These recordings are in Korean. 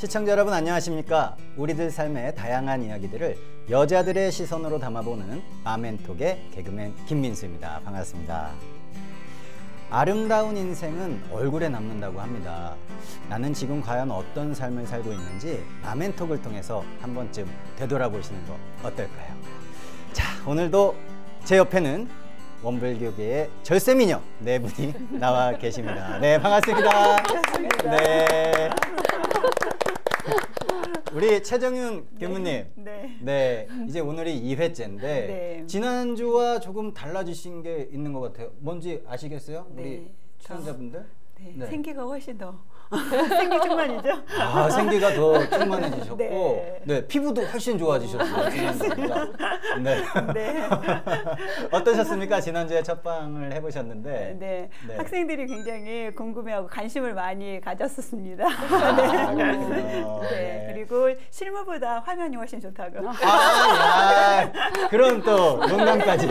시청자 여러분 안녕하십니까? 우리들 삶의 다양한 이야기들을 여자들의 시선으로 담아보는 아멘톡의 개그맨 김민수입니다. 반갑습니다. 아름다운 인생은 얼굴에 남는다고 합니다. 나는 지금 과연 어떤 삶을 살고 있는지 아멘톡을 통해서 한 번쯤 되돌아보시는 거 어떨까요? 자, 오늘도 제 옆에는 원불교계의 절세미녀 네 분이 나와 계십니다. 네, 반갑습니다. 네. 우리 최정윤 교무님. 네. 이제 오늘이 2회째인데 네. 지난주와 조금 달라지신 게 있는 것 같아요. 뭔지 아시겠어요? 우리 네. 출연자분들? 네. 생기가 훨씬 더 생기 충만이죠. 아, 생기가 더 충만해지셨고 네. 피부도 훨씬 좋아지셨어요. 지난주보다. 네. 네. 어떠셨습니까? 지난주에 첫 방을 해보셨는데. 네. 네. 학생들이 굉장히 궁금해하고 관심을 많이 가졌었습니다. 네. 그리고 실무보다 화면이 훨씬 좋다고. 그런 또 농담까지.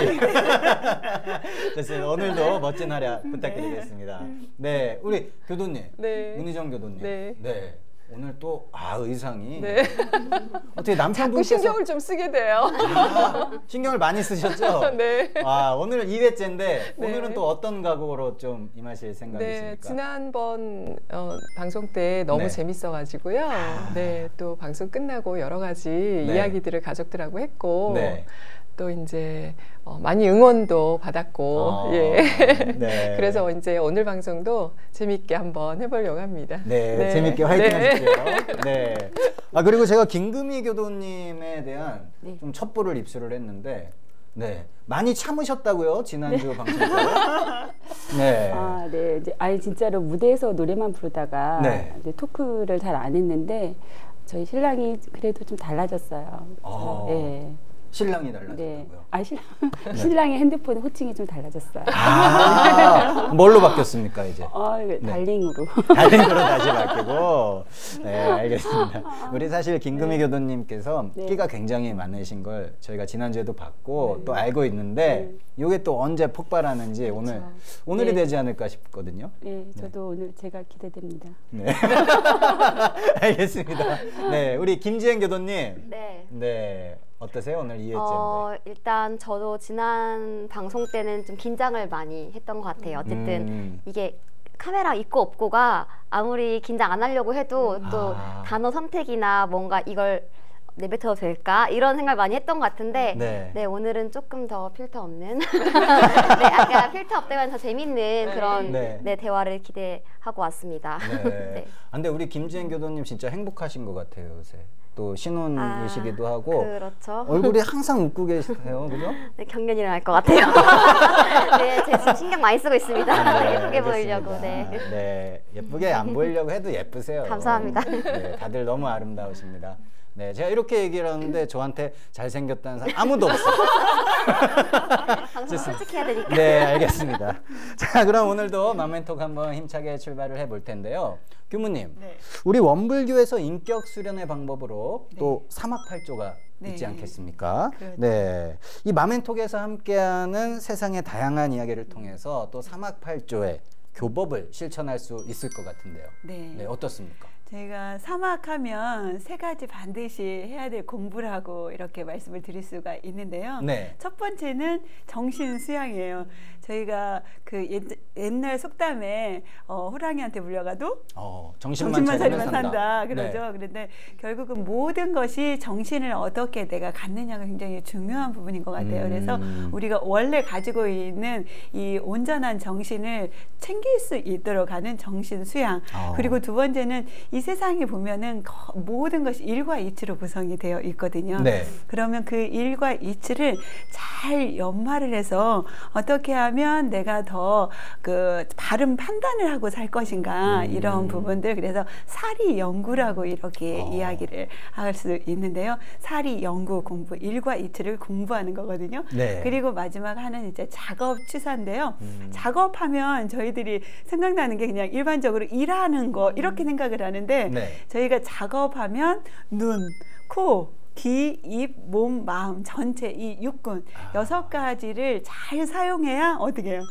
됐어요. 오늘도 멋진 활약 부탁드리겠습니다. 네, 우리 교도님. 네. 문희정 교도님. 네. 오늘 또 의상이 네. 어떻게 남편분께서 신경을 좀 쓰게 돼요. 신경을 많이 쓰셨죠? 네. 오늘 2회째인데 네. 오늘은 또 어떤 각오로 좀 임하실 생각이십니까? 네, 지난번 방송 때 너무 네. 재밌어가지고요. 네, 또 방송 끝나고 여러 가지 네. 이야기들을 가족들하고 했고. 네. 또 이제 많이 응원도 받았고, 예. 네. 그래서 이제 오늘 방송도 재밌게 한번 해보려고 합니다. 네, 재밌게 화이팅 하십시오. 네. 그리고 제가 김금희 교도님에 대한 네. 좀 첩보를 입수를 했는데, 네, 많이 참으셨다고요? 지난주 방송 때. 네. 네. 이제 진짜로 무대에서 노래만 부르다가 네. 이제 토크를 잘 안 했는데 저희 신랑이 그래도 좀 달라졌어요. 네. 신랑이 달라졌다고요? 네. 신랑의 핸드폰 호칭이 좀 달라졌어요. 뭘로 바뀌었습니까, 이제? 달링으로. 달링으로 다시 바뀌고. 네, 알겠습니다. 우리 사실 김금희 교도님께서 네. 끼가 굉장히 많으신 걸 저희가 지난주에도 봤고 또 알고 있는데 이게 또 언제 폭발하는지 오늘이 되지 않을까 싶거든요. 네, 저도 오늘 제가 기대됩니다. 네. 알겠습니다. 네, 우리 김지행 교도님. 네. 어떠세요? 오늘 2회째인데. 일단 저도 지난 방송 때는 좀 긴장을 많이 했던 것 같아요. 어쨌든 이게 카메라 있고 없고가 아무리 긴장 안 하려고 해도 또 단어 선택이나 뭔가 이걸 내뱉어도 될까? 이런 생각을 많이 했던 것 같은데 네, 오늘은 조금 더 필터 없는 네, 아까 필터 없다면 더 재밌는 그런 대화를 기대하고 왔습니다. 네. 근데 우리 김지행 교도님 진짜 행복하신 것 같아요, 요새. 또 신혼이시기도 하고 그렇죠. 얼굴이 항상 웃고 계세요, 그죠? 네, 경련이 일어날 것 같아요. 네, 제가 지금 신경 많이 쓰고 있습니다. 예쁘게 보이려고. 네, 예쁘게 안 보이려고 해도 예쁘세요. 감사합니다. 네, 다들 너무 아름다우십니다. 네, 제가 이렇게 얘기를 하는데 저한테 잘생겼다는 사람 아무도 없어요. 방송 솔직해야 되니까. 네, 알겠습니다. 자, 그럼 오늘도 마멘톡 한번 힘차게 출발을 해볼 텐데요. 교무님, 우리 원불교에서 인격 수련의 방법으로 또 사막팔조가 있지 않겠습니까? 그렇죠. 네, 이 마멘톡에서 함께하는 세상의 다양한 이야기를 통해서 또 사막팔조의 교법을 실천할 수 있을 것 같은데요. 네, 어떻습니까? 저희가 사막하면 세 가지 반드시 해야 될 공부를 하고 이렇게 말씀을 드릴 수가 있는데요. 첫 번째는 정신 수양이에요. 저희가 그 옛날 속담에 호랑이한테 물려가도 정신만 차리면 산다 그러죠. 그런데 결국은 모든 것이 정신을 어떻게 내가 갖느냐가 굉장히 중요한 부분인 것 같아요. 그래서 우리가 원래 가지고 있는 이 온전한 정신을 챙길 수 있도록 하는 정신 수양. 그리고 두 번째는 이 세상에 보면은 모든 것이 일과 이치로 구성이 되어 있거든요. 그러면 그 일과 이치를 잘 연마를 해서 어떻게 하면 내가 더 그 바른 판단을 하고 살 것인가 이런 부분들. 그래서 사리 연구라고 이렇게 이야기를 할 수 있는데요. 사리 연구 공부, 일과 이치를 공부하는 거거든요. 그리고 마지막 하나는 이제 작업 취사인데요. 작업하면 저희들이 생각나는 게 그냥 일반적으로 일하는 거 이렇게 생각을 하는데 저희가 작업하면 눈, 코, 귀, 입, 몸, 마음 전체 이 육군 6가지를 잘 사용해야 어떻게 해요?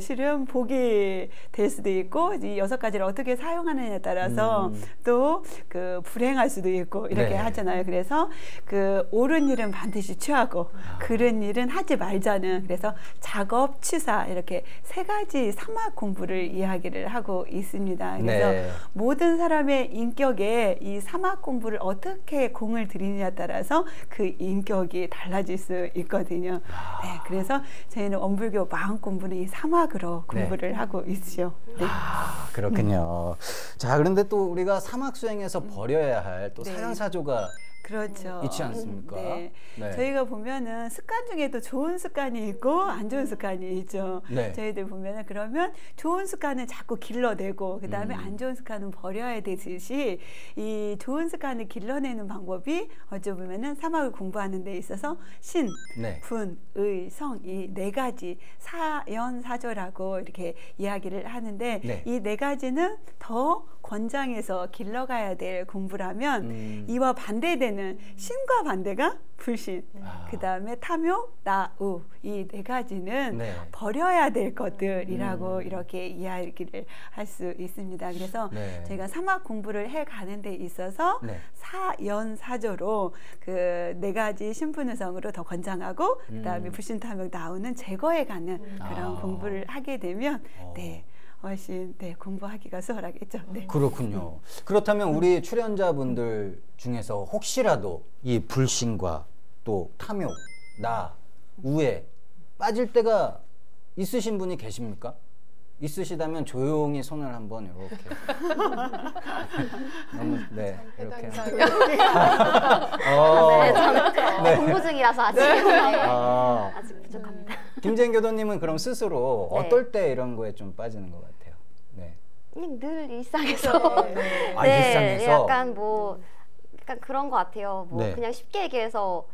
실은 복이 될 수도 있고 이 6가지를 어떻게 사용하느냐에 따라서 또 그 불행할 수도 있고 이렇게 네. 하잖아요. 그래서 그 옳은 일은 반드시 취하고 그른 일은 하지 말자는 그래서 작업, 취사 이렇게 3가지 사막 공부를 이야기를 하고 있습니다. 그래서 네. 모든 사람의 인격에 이 사막 공부를 어떻게 공을 들이느냐에 따라서 그 인격이 달라질 수 있거든요. 네, 그래서 저희는 원불교 마음 공부는 이 사막으로 공부를 하고 있죠. 네. 그렇군요. 자, 그런데 또 우리가 사막 수행에서 버려야 할 또 사양사조가 그렇죠. 있지 않습니까? 네. 네. 저희가 보면은 습관 중에도 좋은 습관이 있고 안 좋은 습관이 있죠. 네. 저희들 보면은 그러면 좋은 습관은 자꾸 길러내고 그다음에 안 좋은 습관은 버려야 되듯이 이 좋은 습관을 길러내는 방법이 어찌 보면은 사막을 공부하는 데 있어서 신, 네. 분, 의, 성 이 4가지 사연사조라고 이렇게 이야기를 하는데 네. 이 4가지는 더 권장해서 길러가야 될 공부라면 이와 반대되는 신과 반대가 불신, 그 다음에 탐욕, 나우 이 4가지는 네. 버려야 될 것들이라고 이렇게 이야기를 할 수 있습니다. 그래서 네. 저희가 사막 공부를 해가는 데 있어서 네. 사연사조로 그 4가지 신분의성으로 더 권장하고 그 다음에 불신, 탐욕, 나우는 제거해가는 그런 공부를 하게 되면 네. 훨씬 공부하기가 수월하겠죠. 네. 그렇군요. 그렇다면 우리 출연자분들 중에서 혹시라도 이 불신과 또 탐욕, 나, 우에 빠질 때가 있으신 분이 계십니까? 있으시다면 조용히 손을 한번 이렇게 너무 이렇게 네, 저는 공부 중이라서 아직 아직 부족합니다. 김재인 교도님은 그럼 스스로 어떨 때 이런 거에 좀 빠지는 것 같아요? 네. 그냥 늘 일상에서 일상에서 약간 약간 그런 것 같아요. 뭐 그냥 쉽게 얘기해서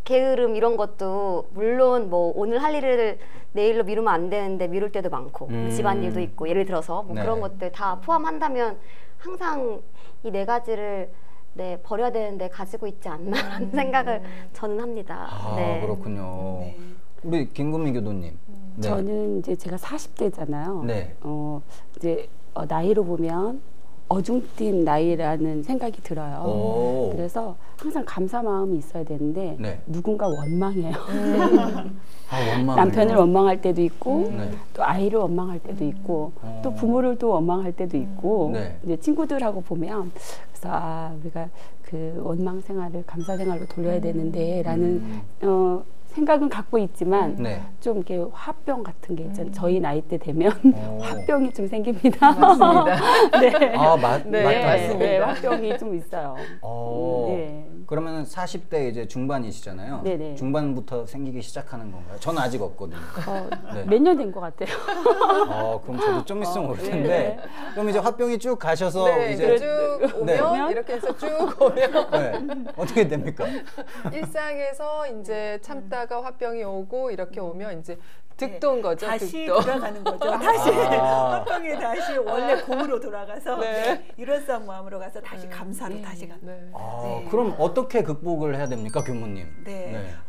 게으름 이런 것도 물론 뭐 오늘 할 일을 내일로 미루면 안 되는데 미룰 때도 많고 집안일도 있고 예를 들어서 뭐 그런 것들 다 포함한다면 항상 이 4가지를 버려야 되는데 가지고 있지 않나 하는 생각을 저는 합니다. 그렇군요. 우리 김금미 교도님. 저는 이제 제가 40대잖아요. 네. 이제 나이로 보면 어중뛴 나이라는 생각이 들어요. 그래서 항상 감사 마음이 있어야 되는데 누군가 원망해요. 남편을 원망할 때도 있고 또 아이를 원망할 때도 있고 또 부모를 또 원망할 때도 있고 이제 친구들하고 보면 그래서 우리가 그 원망 생활을 감사 생활로 돌려야 되는데 라는 생각은 갖고 있지만 좀 이렇게 화병 같은 게 있잖아요. 저희 나이 때 되면 화병이 좀 생깁니다. 맞습니다. 네. 맞습니다. 네, 화병이 좀 있어요. 그러면 40대 이제 중반이시잖아요. 네네. 중반부터 생기기 시작하는 건가요? 저는 아직 없거든요. 몇 년 된 것 같아요. 그럼 저도 좀 있으면 올 텐데. 그럼 이제 화병이 쭉 가셔서 이제 쭉 오면 이렇게 해서 쭉 오면 어떻게 됩니까? 일상에서 이제 참다가 화병이 오고 이렇게 오면 이제 득도인 거죠. 다시 득도. 돌아가는 거죠. 다시 화병이 다시 원래 공으로 돌아가서 일월성 마음으로 가서 다시 감사로 다시 가는. 그럼 어떻게 극복을 해야 됩니까, 교무님?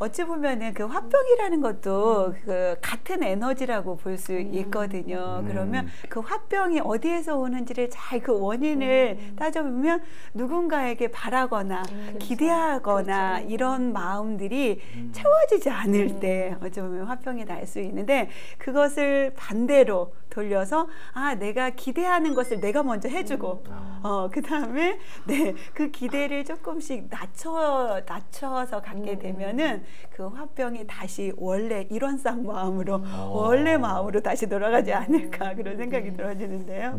어찌 보면은 그 화병이라는 것도 그 같은 에너지라고 볼 수 있거든요. 그러면 그 화병이 어디에서 오는지를 잘 그 원인을 따져보면 누군가에게 바라거나 기대하거나 이런 마음들이 채워지지 않을 때 어찌 보면 화병이 날 수 있는. 근데 그것을 반대로 돌려서 내가 기대하는 것을 내가 먼저 해주고 그 다음에 그 기대를 조금씩 낮춰서 갖게 되면은 그 화병이 다시 원래 일원상 마음으로 원래 마음으로 다시 돌아가지 않을까 그런 생각이 들어지는데요.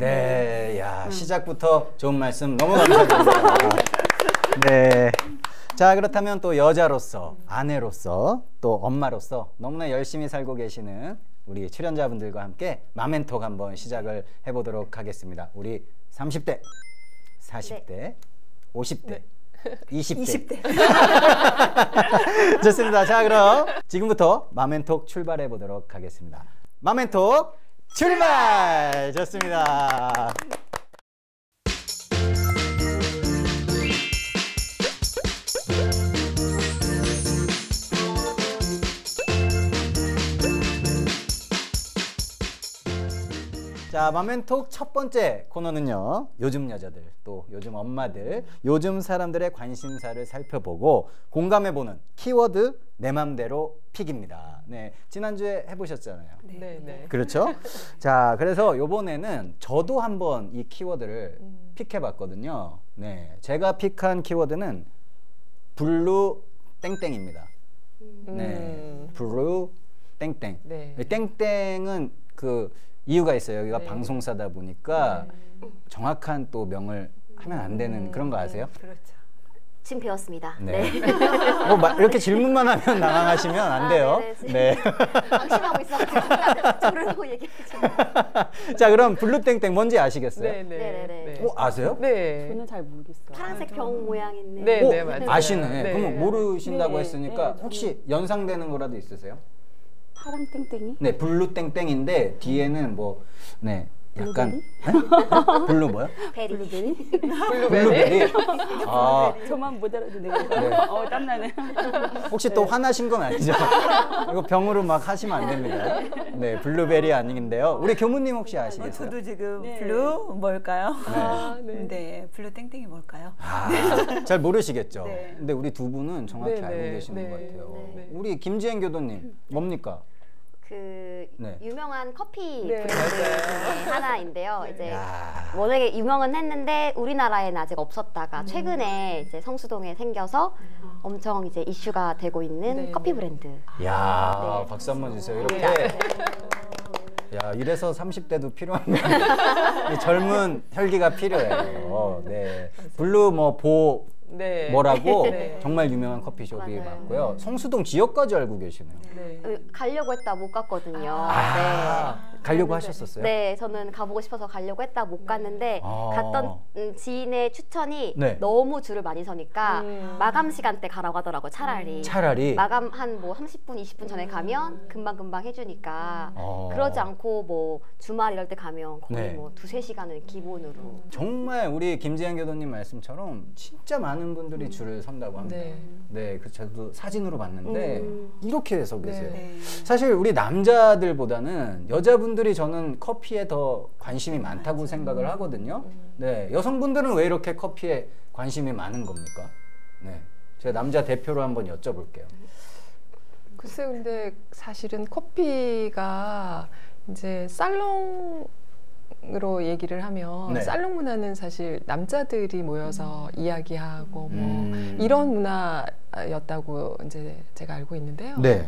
시작부터 좋은 말씀 너무 감사드립니다. 자, 그렇다면 또 여자로서, 아내로서, 또 엄마로서 너무나 열심히 살고 계시는 우리 출연자분들과 함께 마멘톡 한번 시작을 해보도록 하겠습니다. 우리 30대, 40대, 50대, 20대. 좋습니다. 자, 그럼 지금부터 마멘톡 출발해 보도록 하겠습니다. 마멘톡 출발! 좋습니다. 자, 맘앤톡 첫 번째 코너는요. 요즘 여자들, 또 요즘 엄마들, 요즘 사람들의 관심사를 살펴보고 공감해보는 키워드 내 맘대로 픽입니다. 네, 지난주에 해보셨잖아요. 네. 그렇죠? 자, 그래서 요번에는 저도 한번 이 키워드를 픽해봤거든요. 네, 제가 픽한 키워드는 블루 땡땡입니다. 네, 블루 땡땡. 네. 땡땡은 그 이유가 있어요. 여기가 방송사다 보니까 정확한 또 명을 하면 안 되는 그런 거 아세요? 그렇죠. 지금 배웠습니다. 네. 이렇게 질문만 하면 당황하시면 안 돼요. 네. 방심하고 있어가지고 저러고 얘기해주세요. 자, 그럼 블루땡땡 뭔지 아시겠어요? 네네네. 아세요? 네. 저는 잘 모르겠어요. 파란색 병 모양 있는. 네, 맞아요. 아시네. 네. 그럼 모르신다고 했으니까 네, 혹시 연상되는 거라도 있으세요? 파랑 땡땡이? 네, 블루땡땡인데 뒤에는 뭐 약간 블루 뭐요? 베리. 블루베리. 아, 저만 못 알아듣네요. 네. 땀나네. 혹시 또 화나신 건 아니죠? 이거 병으로 막 하시면 안 됩니다. 네, 블루베리 아닌데요. 우리 교무님 혹시 아시겠어요? 저도 지금 블루 뭘까요? 네. 블루 땡땡이 뭘까요? 잘 모르시겠죠? 네. 근데 우리 두 분은 정확히 네, 알고 네, 계시는 네. 것 같아요. 네. 우리 김지행 교도님 뭡니까? 그 네. 유명한 커피 네, 브랜드 중에 하나인데요. 이제 야. 워낙에 유명은 했는데 우리나라에는 아직 없었다가 최근에 이제 성수동에 생겨서 엄청 이제 이슈가 되고 있는 네. 커피 브랜드. 야, 네. 박수 한번 주세요. 이렇게. 네. 야, 이래서 30대도 필요한 거예요. 젊은 혈기가 필요해요. 네. 블루 뭐라고 네. 정말 유명한 커피숍이 맞아요. 맞고요. 성수동 지역까지 알고 계시네요. 네. 가려고 했다 못 갔거든요. 가려고 하셨었어요? 네, 저는 가보고 싶어서 가려고 했다 못 갔는데 갔던 지인의 추천이 네. 너무 줄을 많이 서니까 마감 시간대 가라고 하더라고요. 차라리 마감 한 뭐 30분, 20분 전에 가면 금방 해주니까 그러지 않고 뭐 주말 이럴 때 가면 거의 네. 뭐 2-3시간은 기본으로. 정말 우리 김지현 교도님 말씀처럼 진짜 많은 분들이 줄을 선다고 합니다. 네, 그 저도 사진으로 봤는데 이렇게 서 계세요. 네. 사실 우리 남자들보다는 여자분들이 저는 커피에 더 관심이 많다고 생각을 하거든요. 네, 여성분들은 왜 이렇게 커피에 관심이 많은 겁니까? 네, 제가 남자 대표로 한번 여쭤볼게요. 글쎄, 근데 사실은 커피가 이제 살롱으로 얘기를 하면 네. 살롱 문화는 사실 남자들이 모여서 이야기하고 뭐 이런 문화였다고 이제 제가 알고 있는데요. 네.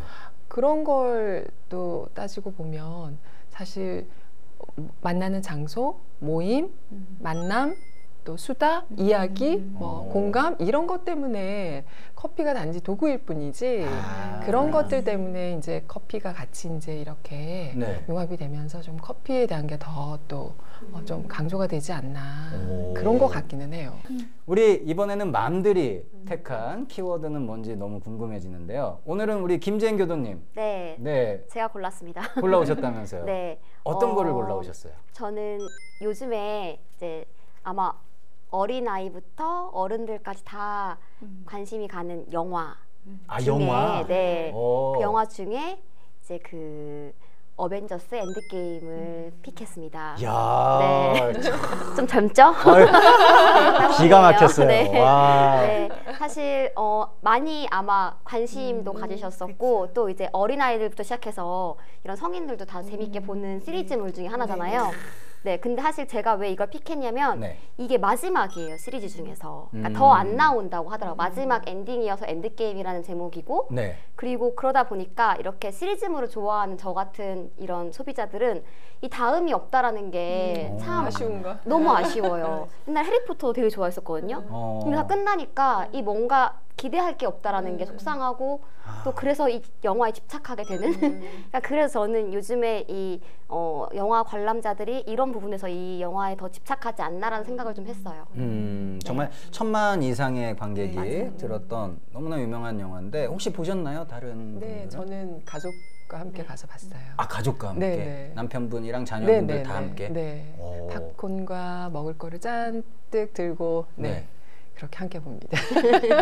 그런 걸 또 따지고 보면 사실 만나는 장소, 모임, 만남, 또 수다, 이야기, 뭐 공감 이런 것 때문에 커피가 단지 도구일 뿐이지 그런 것들 때문에 이제 커피가 같이 이제 이렇게 융합이 되면서 좀 커피에 대한 게 더 또 좀 강조가 되지 않나 그런 것 같기는 해요. 우리 이번에는 맘들이 택한 키워드는 뭔지 너무 궁금해지는데요. 오늘은 우리 김지행 교도님. 네. 제가 골랐습니다. 골라오셨다면서요? 네. 어떤 거를 골라오셨어요? 저는 요즘에 이제 아마 어린아이부터 어른들까지 다 관심이 가는 영화 중에 영화? 네. 그 영화 중에 이제 그 어벤져스 엔드게임을 픽했습니다. 이야, 네. 좀 젊죠? 기가 막혔어요. 네. 와. 네. 사실 많이 아마 관심도 가지셨었고 또 이제 어린아이들부터 시작해서 이런 성인들도 다 재밌게 보는 시리즈물 중에 하나잖아요. 네, 근데 사실 제가 왜 이걸 픽했냐면 이게 마지막이에요, 시리즈 중에서. 그러니까 더 안 나온다고 하더라고요. 마지막 엔딩이어서 엔드게임이라는 제목이고 그리고 그러다 보니까 이렇게 시리즈물을 좋아하는 저 같은 이런 소비자들은 이 다음이 없다라는 게 참 아쉬운가? 너무 아쉬워요. 옛날 해리포터 되게 좋아했었거든요. 근데 다 끝나니까 이 뭔가 기대할 게 없다라는 게 속상하고 또 그래서 이 영화에 집착하게 되는 그러니까 그래서 저는 요즘에 이 영화 관람자들이 이런 부분에서 이 영화에 더 집착하지 않나라는 생각을 좀 했어요. 정말 1000만 이상의 관객이 들었던 너무나 유명한 영화인데 혹시 보셨나요? 다른 네, 분들은? 저는 가족과 함께 가서 봤어요. 아, 가족과 함께? 네. 남편분이랑 자녀분들 다 함께? 네. 팝콘과 먹을 거를 잔뜩 들고 그렇게 함께 봅니다.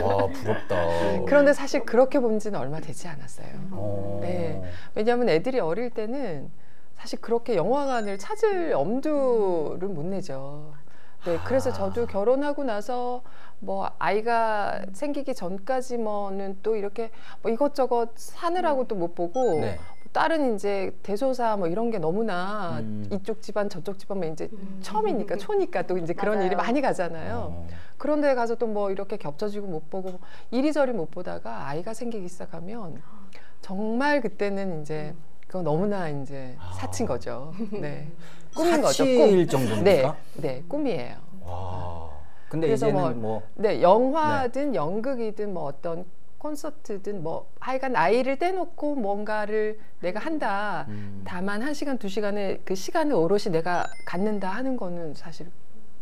와, 부럽다. 그런데 사실 그렇게 본 지는 얼마 되지 않았어요. 네. 왜냐하면 애들이 어릴 때는 사실 그렇게 영화관을 찾을 엄두를 못 내죠. 네, 그래서 저도 결혼하고 나서 뭐 아이가 생기기 전까지면은 또 이렇게 뭐 이것저것 사느라고 또 못 보고 네. 다른 이제 대소사 뭐 이런 게 너무나 이쪽 집안 저쪽 집안 이제 처음이니까 초니까 또 이제 그런 일이 많이 가잖아요. 그런 데 가서 또 뭐 이렇게 겹쳐지고 못 보고 이리저리 못 보다가 아이가 생기기 시작하면 정말 그때는 이제 그거 너무나 이제 사친 거죠. 네. 꿈인 거죠. 사치일 정도입니까? 네, 네, 꿈이에요. 와. 근데 그래서 이제는 뭐 네, 영화든 네. 연극이든 뭐 어떤 콘서트든 뭐 하여간 아이를 떼놓고 뭔가를 내가 한다. 다만 1시간, 2시간의 그 시간을 오롯이 내가 갖는다 하는 거는 사실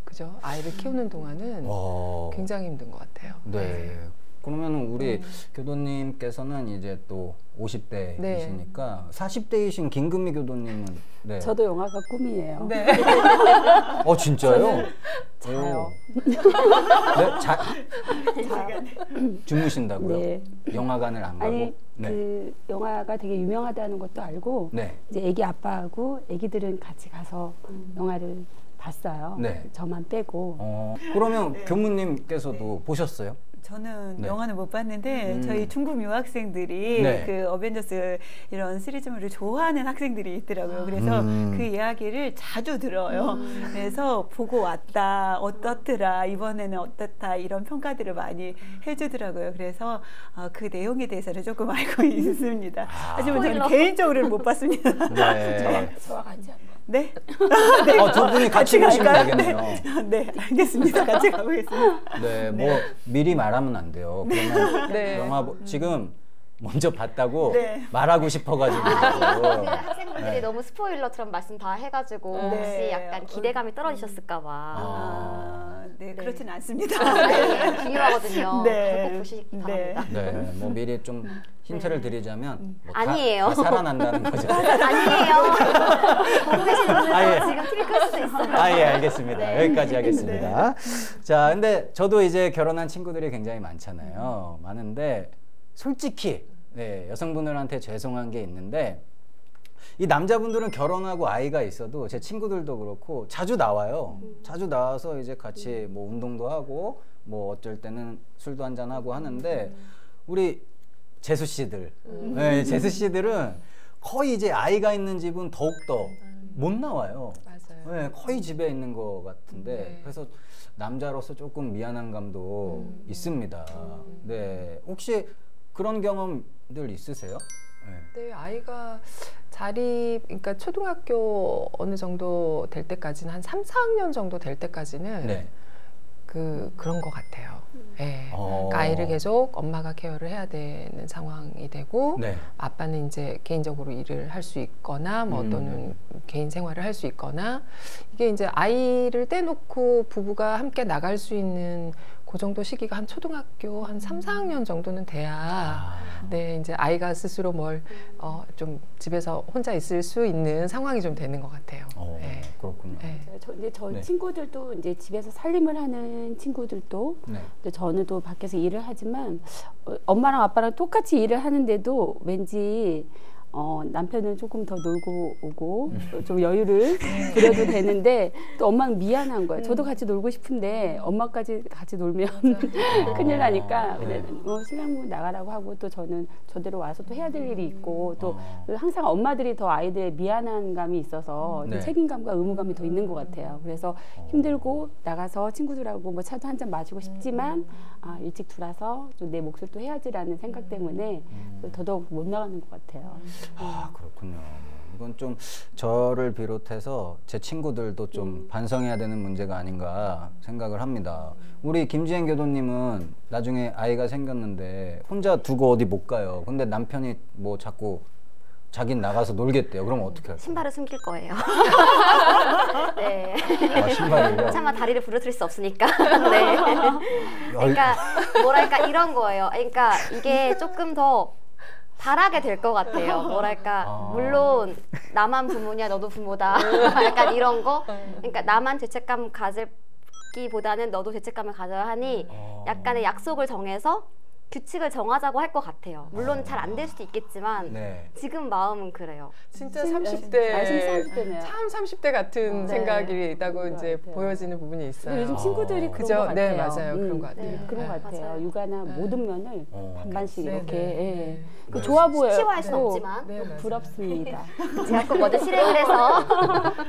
그죠? 아이를 키우는 동안은 굉장히 힘든 것 같아요. 네. 그러면 우리 교도님께서는 이제 또 50대이시니까 네. 40대이신 김금희 교도님은 네. 저도 영화가 꿈이에요. 네. 진짜요? 자요. 네, 자요. 주무신다고요? 네. 영화관을 안 가고? 아니, 네. 그 영화가 되게 유명하다는 것도 알고 네. 이제 애기 아빠하고 애기들은 같이 가서 영화를 봤어요. 네. 저만 빼고. 그러면 교무님께서도 보셨어요? 저는 네. 영화는 못 봤는데 저희 중국 유학생들이 네. 그 어벤져스 이런 시리즈물을 좋아하는 학생들이 있더라고요. 그래서 그 이야기를 자주 들어요. 그래서 보고 왔다, 어떻더라, 이번에는 어떻다 이런 평가들을 많이 해주더라고요. 그래서 그 내용에 대해서는 조금 알고 있습니다. 하지만 저는 개인적으로는 못 봤습니다. 네. 저와 같이 한번. 네? 네. 두 분이 같이 보시면 되겠네요. 네, 알겠습니다. 같이 가보겠습니다. 네, 뭐 미리 말하면 안 돼요. 그러면 네. 영화 지금 먼저 봤다고 네. 말하고 싶어가지고. 학생분들이 네. 너무 스포일러처럼 말씀 다 해가지고 혹시 약간 기대감이 떨어지셨을까봐. 네, 그렇지는 않습니다. 네, 중요하거든요. 네. 꼭 보시기 바랍니다. 네, 뭐 미리 좀 힌트를 드리자면 뭐 아니에요. 다 살아난다는 거죠. 아니에요. 보고 계시는 분들도 지금 TV 끌 수도 있어요. 예, 알겠습니다. 네. 여기까지 하겠습니다. 네. 자, 근데 저도 이제 결혼한 친구들이 굉장히 많잖아요. 많은데 솔직히 네, 여성분들한테 죄송한 게 있는데 이 남자분들은 결혼하고 아이가 있어도 제 친구들도 그렇고 자주 나와요. 자주 나와서 이제 같이 뭐 운동도 하고 뭐 어쩔 때는 술도 한잔 하고 하는데 우리 재수 씨들, 네, 재수 씨들은 거의 이제 아이가 있는 집은 더욱더 못 나와요. 맞아요. 네, 거의 집에 있는 것 같은데 그래서 남자로서 조금 미안한 감도 있습니다. 네, 혹시 그런 경험들 있으세요? 네, 아이가 그러니까 초등학교 어느 정도 될 때까지는 한 3, 4학년 정도 될 때까지는 네. 그런 것 같아요. 네. 그러니까 아이를 계속 엄마가 케어를 해야 되는 상황이 되고 네. 아빠는 이제 개인적으로 일을 할 수 있거나 뭐 또는 개인 생활을 할 수 있거나 이게 이제 아이를 떼놓고 부부가 함께 나갈 수 있는 그 정도 시기가 한 초등학교 한 3, 4학년 정도는 돼야 네, 이제 아이가 스스로 뭘 좀 집에서 혼자 있을 수 있는 상황이 좀 되는 것 같아요. 네. 그렇군요. 네. 저 네. 친구들도 이제 집에서 살림을 하는 친구들도 네. 저는 또 밖에서 일을 하지만 엄마랑 아빠랑 똑같이 일을 하는데도 왠지 남편은 조금 더 놀고 오고 좀 여유를 부려도 되는데 또 엄마는 미안한 거예요. 저도 같이 놀고 싶은데 엄마까지 같이 놀면 큰일 나니까 신랑분 나가라고 하고 또 저는 저대로 와서 또 해야 될 일이 있고 또 항상 엄마들이 더 아이들의 미안한 감이 있어서 네. 책임감과 의무감이 더 있는 것 같아요. 그래서 힘들고 나가서 친구들하고 뭐 차도 한잔 마시고 싶지만 일찍 들어와서 또 내 몫을 또 해야지라는 생각 때문에 더더욱 못 나가는 것 같아요. 그렇군요. 이건 좀 저를 비롯해서 제 친구들도 좀 반성해야 되는 문제가 아닌가 생각을 합니다. 우리 김지행 교도님은 나중에 아이가 생겼는데 혼자 두고 어디 못 가요. 근데 남편이 뭐 자꾸 자긴 나가서 놀겠대요. 그럼 어떻게 할까요? 신발을 숨길 거예요. 네. 신발이요? 차마 다리를 부러뜨릴 수 없으니까. 네. 그러니까 뭐랄까 이런 거예요. 그러니까 이게 조금 더 바라게 될 것 같아요. 뭐랄까 물론 나만 부모냐 너도 부모다. 약간 이런 거. 그러니까 나만 죄책감 가질기보다는 너도 죄책감을 가져야 하니 약간의 약속을 정해서 규칙을 정하자고 할 것 같아요. 물론 잘 안 될 수도 있겠지만 네. 지금 마음은 그래요. 진짜 30대 참 30대 같은 생각이 있다고 이제 보여지는 부분이 있어요. 요즘 친구들이 그런 것 같아요. 네, 맞아요. 그런 것 같아요. 네, 그런 것 같아요. 맞아요. 육아나 모든 면을 반반씩 이렇게 네. 그 좋아 보여요. 수치화할 수는 없지만 부럽습니다. 제가 꼭 먼저 실행을 해서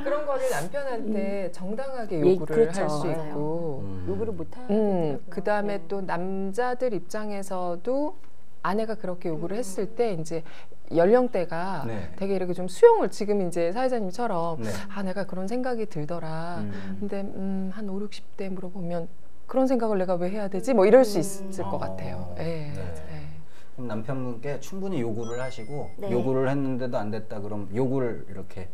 그런 거를 남편한테 정당하게 요구를 그렇죠. 할 수 있고 요구를 못하는 그 다음에 또 남자들 입장에서도 아내가 그렇게 요구를 했을 때 이제 연령대가 되게 이렇게 좀 수용을 지금 이제 사회자님처럼 아 내가 그런 생각이 들더라. 근데 한 5, 60대 물어보면 그런 생각을 내가 왜 해야 되지? 뭐 이럴 수 있을 것 같아요. 네. 그럼 남편분께 충분히 요구를 하시고 네. 요구를 했는데도 안 됐다 그럼 요구를 이렇게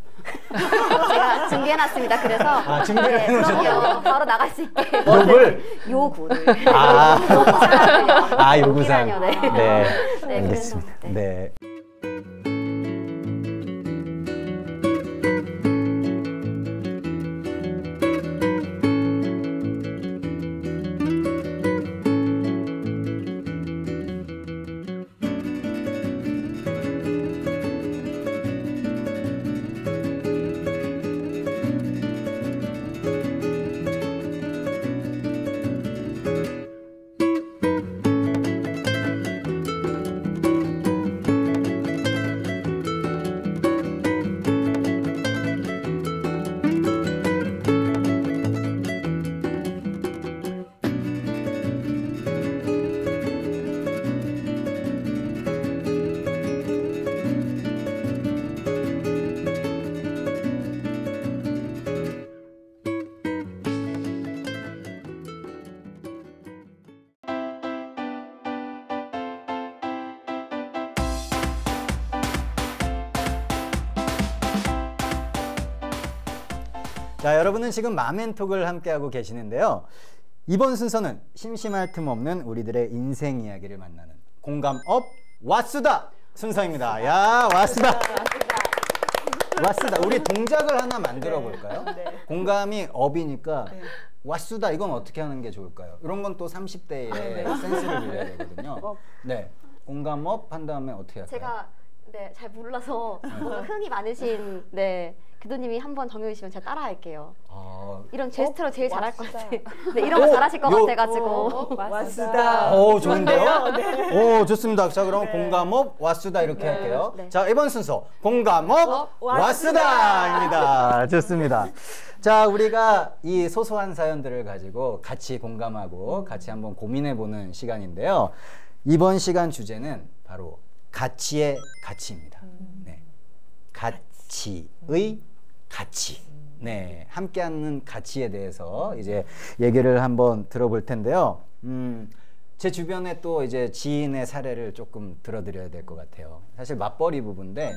제가 준비해놨습니다. 그래서 준비해놓으셨다고요? 바로 나갈 수 있게 요구를 요구사항 네, 알겠습니다. 네. 자, 여러분은 지금 마멘톡을 함께하고 계시는데요. 이번 순서는 심심할 틈 없는 우리들의 인생 이야기를 만나는 공감업 왓수다 순서입니다. 야, 왓수다. 왓수다. 우리 동작을 하나 만들어 볼까요? 공감이 업이니까 왓수다 이건 어떻게 하는 게 좋을까요? 이런 건 또 30대의 센스를 빌려야 되거든요. 네, 공감업 한 다음에 어떻게 할까요? 제가 잘 몰라서 흥이 많으신 교도님이 한번 정해주시면 제가 따라할게요. 이런 제스처로 제일 잘할 것 같아요. 이런 거 잘하실 것 같아가지고. 왓수다. 좋은데요? 좋습니다. 자, 그럼 공감업 왓수다 이렇게 할게요. 자, 이번 순서 공감업 왓수다입니다. 좋습니다. 자, 우리가 이 소소한 사연들을 가지고 같이 공감하고 같이 한번 고민해보는 시간인데요. 이번 시간 주제는 바로 가치의 가치입니다. 네. 가치의 가치. 네. 함께하는 가치에 대해서 이제 얘기를 한번 들어볼 텐데요. 제 주변에 또 이제 지인의 사례를 조금 들어드려야 될 것 같아요. 사실 맞벌이 부부인데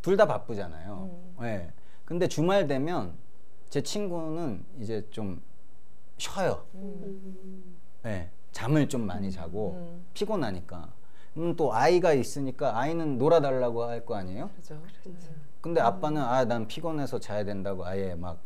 둘 다 바쁘잖아요. 네. 근데 주말 되면 제 친구는 이제 좀 쉬어요. 네. 잠을 좀 많이 자고 피곤하니까. 또 아이가 있으니까 아이는 놀아달라고 할 거 아니에요? 그렇죠. 근데 아빠는 난 피곤해서 자야 된다고 아예 막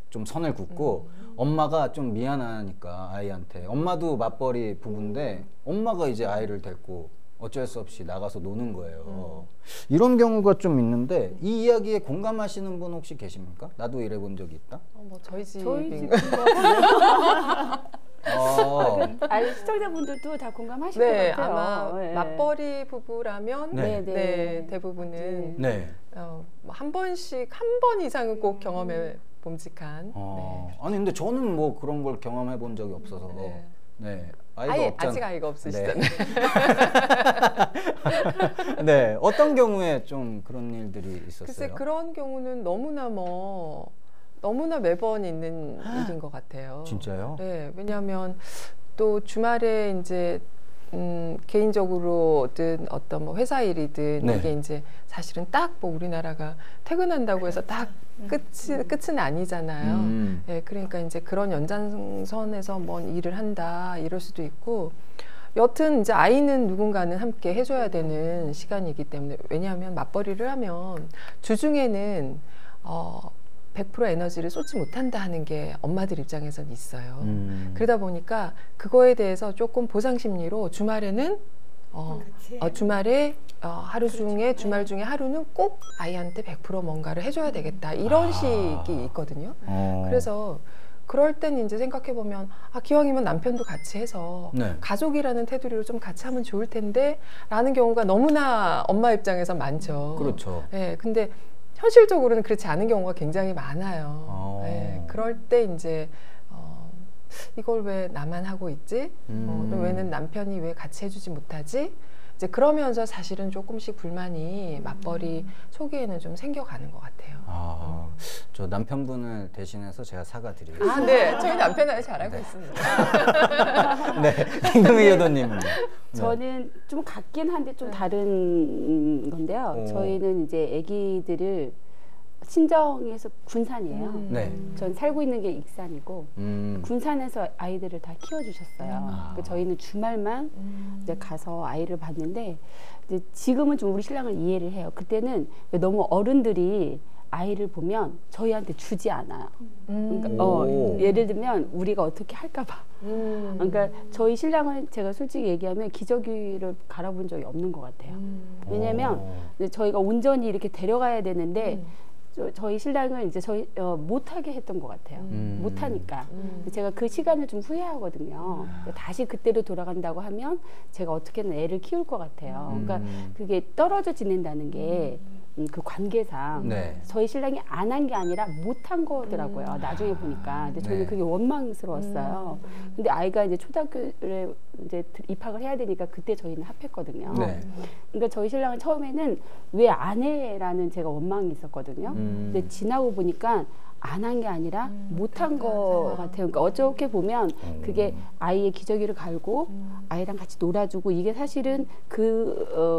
좀 선을 긋고 엄마가 좀 미안하니까 아이한테 엄마도 맞벌이 부부인데 엄마가 이제 아이를 데리고 어쩔 수 없이 나가서 노는 거예요. 이런 경우가 좀 있는데 이 이야기에 공감하시는 분 혹시 계십니까? 나도 이래 본 적이 있다? 뭐 저희 집 시청자분들도 다 공감하실 것 같아요. 아마 맞벌이 부부라면 대부분은 한 번씩 한 번 이상은 꼭 경험해 봄직한. 아니 근데 저는 뭐 그런 걸 경험해 본 적이 없어서 아직 아이가 없으시잖아요. 네, 어떤 경우에 좀 그런 일들이 있었어요? 글쎄 그런 경우는 너무나 매번 있는 일인 것 같아요. 진짜요? 네, 왜냐하면 또 주말에 이제 개인적으로든 어떤 뭐 회사 일이든 이게 이제 사실은 딱 뭐 우리나라가 퇴근한다고 해서 딱 끝은 아니잖아요. 네, 그러니까 이제 그런 연장선에서 뭔 일을 한다 이럴 수도 있고. 여튼 이제 아이는 누군가는 함께 해줘야 되는 시간이기 때문에 왜냐하면 맞벌이를 하면 주중에는 100% 에너지를 쏟지 못한다 하는 게 엄마들 입장에서는 있어요. 그러다 보니까 그거에 대해서 조금 보상 심리로 주말에는 주말에 하루 중에 주말 중에 하루는 꼭 아이한테 100% 뭔가를 해줘야 되겠다 이런 식이 있거든요. 그래서 그럴 땐 이제 생각해 보면 기왕이면 남편도 같이 해서 네. 가족이라는 테두리로 좀 같이 하면 좋을 텐데 라는 경우가 너무나 엄마 입장에서 많죠. 그렇죠. 네, 근데 현실적으로는 그렇지 않은 경우가 굉장히 많아요. 네, 그럴 때 이제 이걸 왜 나만 하고 있지? 왜는 남편이 왜 같이 해주지 못하지? 이제 그러면서 사실은 조금씩 불만이 맞벌이 초기에는 좀 생겨가는 것 같아요. 저 남편분을 대신해서 제가 사과드리겠습니다. 네, 저희 남편 아주 잘하고 있습니다. 네, 김금희 여도님은 저는 좀 같긴 한데 좀 다른 건데요. 저희는 이제 아기들을 친정에서 군산이에요. 네. 전 살고 있는 게 익산이고 군산에서 아이들을 다 키워주셨어요. 그러니까 저희는 주말만 이제 가서 아이를 봤는데 이제 지금은 좀 우리 신랑을 이해를 해요. 그때는 너무 어른들이 아이를 보면 저희한테 주지 않아요. 그러니까 예를 들면 우리가 어떻게 할까봐. 그러니까 저희 신랑은 제가 솔직히 얘기하면 기저귀를 갈아본 적이 없는 것 같아요. 왜냐하면 저희가 온전히 이렇게 데려가야 되는데 저희 신랑을 이제 저희 못하게 했던 것 같아요. 못하니까. 제가 그 시간을 좀 후회하거든요. 다시 그때로 돌아간다고 하면 제가 어떻게든 애를 키울 것 같아요. 그러니까 그게 떨어져 지낸다는 게 그 관계상 네. 저희 신랑이 안 한 게 아니라 못한 거더라고요. 나중에 보니까. 근데 저는 네. 그게 원망스러웠어요. 근데 아이가 이제 초등학교에 이제 입학을 해야 되니까 그때 저희는 합했거든요. 네. 그러니까 저희 신랑은 처음에는 왜 안 해라는 제가 원망이 있었거든요. 근데 지나고 보니까 안 한 게 아니라 못한 거 같아요. 그러니까 어떻게 보면 그게 아이의 기저귀를 갈고 아이랑 같이 놀아주고 이게 사실은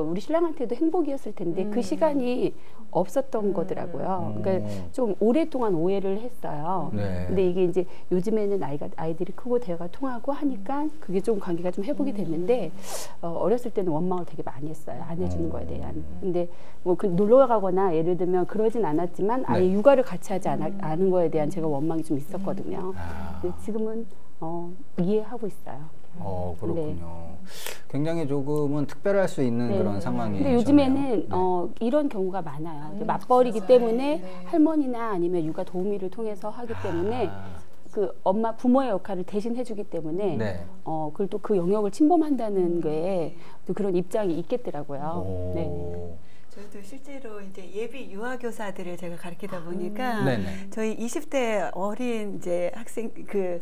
우리 신랑한테도 행복이었을 텐데 그 시간이 없었던 거더라고요. 그러니까 좀 오랫동안 오해를 했어요. 네. 근데 이게 이제 요즘에는 아이들이 크고 대화가 통하고 하니까 그게 좀 관계가 좀 회복이 됐는데 어렸을 때는 원망을 되게 많이 했어요. 안 해주는 거에 대한. 근데 뭐 놀러 가거나 예를 들면 그러진 않았지만 아예 네. 육아를 같이 하지 않은 거에 대한 제가 원망이 좀 있었거든요. 근데 지금은 이해하고 있어요. 그렇군요. 네. 굉장히 조금은 특별할 수 있는 네. 그런 상황이죠. 근데 요즘에는 네. 이런 경우가 많아요. 맞벌이기 때문에 네. 할머니나 아니면 육아 도우미를 통해서 하기 때문에 그 부모의 역할을 대신 해주기 때문에 네. 그걸 또 그 영역을 침범한다는 게 또 그런 입장이 있겠더라고요. 네. 저도 실제로 이제 예비 유아교사들을 제가 가르치다 보니까 저희 20대 어린 이제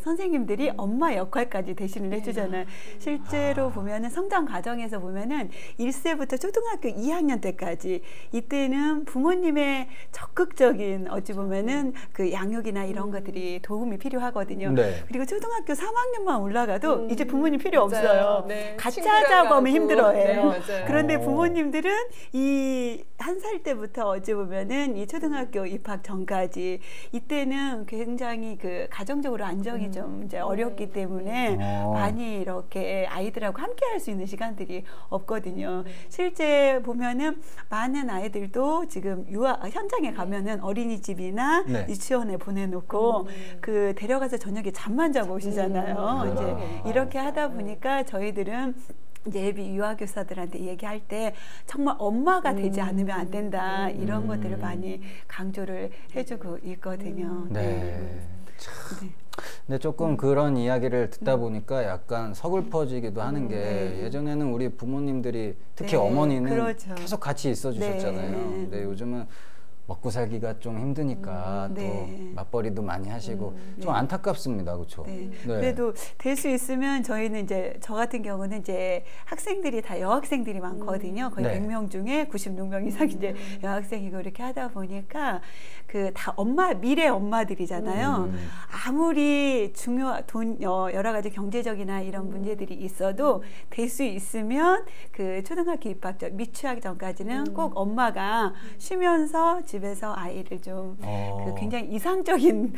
선생님들이 엄마 역할까지 대신을 해주잖아요. 실제로 보면은 성장 과정에서 보면은 1세부터 초등학교 2학년 때까지 이때는 부모님의 적극적인 어찌 보면은 그 양육이나 이런 것들이 도움이 필요하거든요. 네. 그리고 초등학교 3학년만 올라가도 이제 부모님 필요 없어요. 네. 같이 하자고 하면 힘들어해요. 네, 그런데 부모님들은 이 1살 때부터 어찌 보면은 이 초등학교 입학 전까지 이때는 굉장히 그 가정적으로 안정이 좀 이제 어렵기 때문에 많이 이렇게 아이들하고 함께 할 수 있는 시간들이 없거든요. 실제 보면은 많은 아이들도 지금 현장에 가면은 어린이집이나 네. 유치원에 보내놓고 그 데려가서 저녁에 잠만 자고 오시잖아요. 이제 이렇게 하다 보니까 저희들은 예비 유아교사들한테 얘기할 때 정말 엄마가 되지 않으면 안 된다 이런 것들을 많이 강조를 해주고 있거든요. 네. 참. 근데 조금 그런 이야기를 듣다 보니까 약간 서글퍼지기도 하는 게 예전에는 우리 부모님들이 특히 네. 어머니는 그렇죠. 계속 같이 있어 주셨잖아요. 네. 근데 요즘은 먹고 살기가 좀 힘드니까 또 네. 맞벌이도 많이 하시고 좀 네. 안타깝습니다, 그렇죠? 네. 네. 그래도 될 수 있으면 저희는 이제 저 같은 경우는 이제 학생들이 다 여학생들이 많거든요. 거의 네. 100명 중에 96명 이상 이제 여학생이고 이렇게 하다 보니까 그 다 미래 엄마들이잖아요. 아무리 여러 가지 경제적이나 이런 문제들이 있어도 될 수 있으면 그 초등학교 입학 미취학 전까지는 꼭 엄마가 쉬면서 집에서 아이를 좀 그 굉장히 이상적인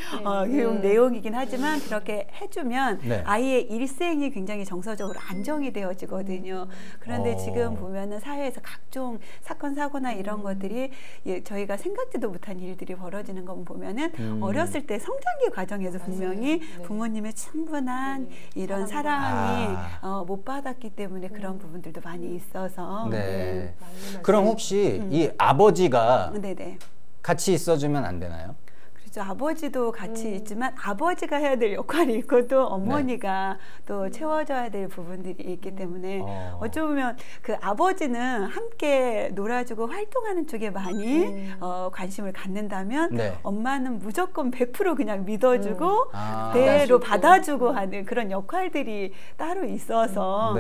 교육 내용이긴 하지만 그렇게 해주면 네. 아이의 일생이 굉장히 정서적으로 안정이 되어지거든요. 그런데 지금 보면은 사회에서 각종 사건 사고나 이런 것들이 저희가 생각지도 못한 일들이 벌어지는 거 보면은 어렸을 때 성장기 과정에서 분명히 부모님의 충분한 이런 사랑이 못 받았기 때문에 그런 부분들도 많이 있어서. 네. 그럼 혹시 이 아버지가 네네. 같이 있어주면 안 되나요? 그렇죠. 아버지도 같이 있지만 아버지가 해야 될 역할이 있고 또 어머니가 또 채워줘야 될 부분들이 있기 때문에 어쩌면 그 아버지는 함께 놀아주고 활동하는 쪽에 많이 관심을 갖는다면 엄마는 무조건 100% 그냥 믿어주고 그대로 받아주고 하는 그런 역할들이 따로 있어서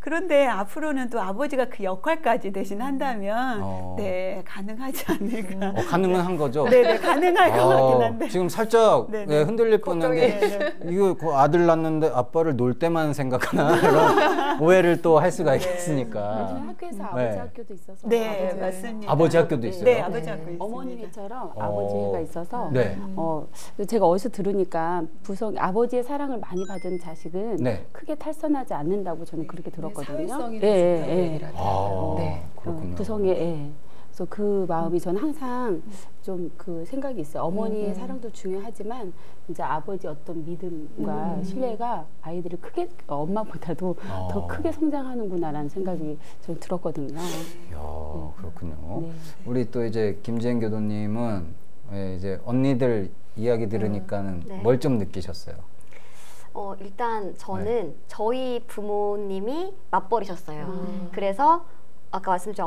그런데 앞으로는 또 아버지가 그 역할까지 대신한다면 네 가능하지 않을까. 가능은 한 거죠? 네네 가능할 것 같긴 한데 지금 살짝 흔들릴 뻔한 게 이거 그 아들 낳는데 아빠를 놀 때만 생각하나 이런 오해를 또 할 수가 있겠으니까. 요즘 학교에서 아버지 학교도 있어서 네 맞습니다. 아버지 학교도 있어요? 네 아버지 학교 있습니다. 어머니 회처럼 아버지 회가 있어서 네. 제가 어디서 들으니까 아버지의 사랑을 많이 받은 자식은 크게 탈선하지 않는다고 저는 그렇게 들었거든요. 사회성이 그렇군요. 구성에 그래서 그 마음이 저는 항상 좀 그 생각이 있어요. 어머니의 사랑도 중요하지만 이제 아버지 어떤 믿음과 신뢰가 아이들을 크게 엄마보다도 더 크게 성장하는구나라는 생각이 좀 들었거든요. 이야, 그렇군요. 우리 또 이제 김지은 교도님은 이제 언니들 이야기 들으니까는 뭘 좀 느끼셨어요? 일단 저는 저희 부모님이 맞벌이셨어요. 그래서 아까 말씀드린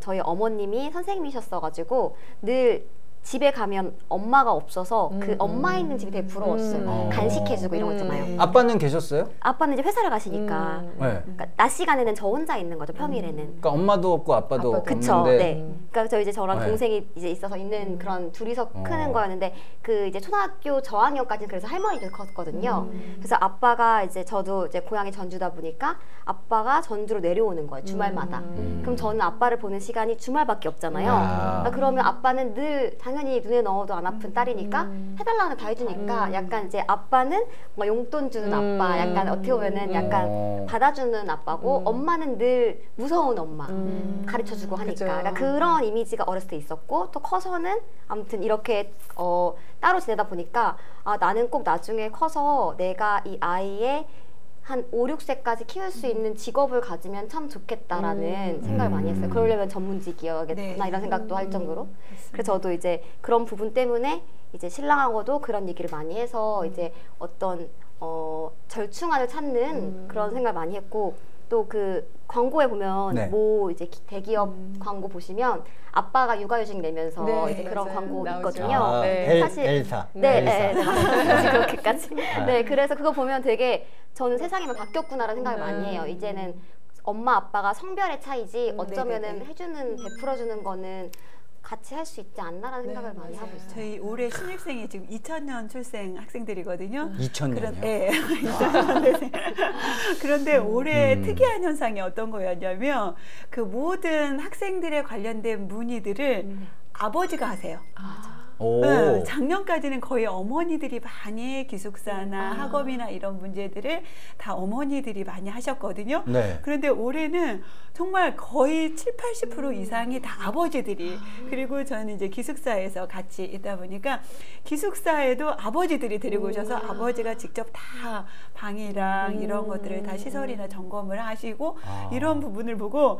저희 어머님이 선생님이셨어가지고 늘 집에 가면 엄마가 없어서 그 엄마 있는 집이 되게 부러웠어요. 간식해주고 이런 거 있잖아요. 아빠는 계셨어요? 아빠는 이제 회사를 가시니까 그러니까 낮 시간에는 저 혼자 있는 거죠. 평일에는. 그러니까 엄마도 없고 아빠도 그쵸, 없는데. 네. 그러니까 저 이제 저랑 동생이 이제 있어서 있는 그런 둘이서 크는 거였는데 그 이제 초등학교 저학년까지는 그래서 할머니를 컸거든요. 그래서 아빠가 이제 저도 이제 고향이 전주다 보니까 아빠가 전주로 내려오는 거예요. 주말마다. 그럼 저는 아빠를 보는 시간이 주말밖에 없잖아요. 그러니까 그러면 아빠는 늘 당연히 눈에 넣어도 안 아픈 딸이니까 해달라는 다 해주니까 약간 이제 아빠는 뭐 용돈 주는 아빠, 약간 어떻게 보면은 약간 받아주는 아빠고 엄마는 늘 무서운 엄마, 가르쳐주고 하니까 그러니까 그런 이미지가 어렸을 때 있었고 또 커서는 아무튼 이렇게 따로 지내다 보니까 나는 꼭 나중에 커서 내가 이 아이의 한 5, 6세까지 키울 수 있는 직업을 가지면 참 좋겠다라는 생각을 많이 했어요. 그러려면 전문직이어야겠구나 이런 생각도 할 정도로. 그래서 저도 이제 그런 부분 때문에 이제 신랑하고도 그런 얘기를 많이 해서 이제 어떤 절충안을 찾는 그런 생각을 많이 했고 또 그 광고에 보면 뭐 이제 대기업 광고 보시면 아빠가 육아휴직 내면서 이제 그런 광고 나오죠. 있거든요. 사실 엘사. 네, 그렇게까지. 네, 그래서 그거 보면 되게 저는 세상이 바뀌었구나라는 생각을 많이 해요. 이제는 엄마 아빠가 성별의 차이지 어쩌면은 해주는 베풀어주는 거는 같이 할 수 있지 않나라는 생각을 많이 하고 있어요. 저희 올해 신입생이 지금 2000년 출생 학생들이거든요. 2000년이요? 네. 2000년생. 그런데 올해 특이한 현상이 어떤 거였냐면 그 모든 학생들에 관련된 문의들을 아버지가 하세요. 오. 작년까지는 거의 어머니들이 많이 기숙사나 학업이나 이런 문제들을 다 어머니들이 많이 하셨거든요. 그런데 올해는 정말 거의 7, 80% 이상이 다 아버지들이 그리고 저는 이제 기숙사에서 같이 있다 보니까 기숙사에도 아버지들이 데리고 오셔서 아버지가 직접 다 방이랑 이런 것들을 다 시설이나 점검을 하시고 이런 부분을 보고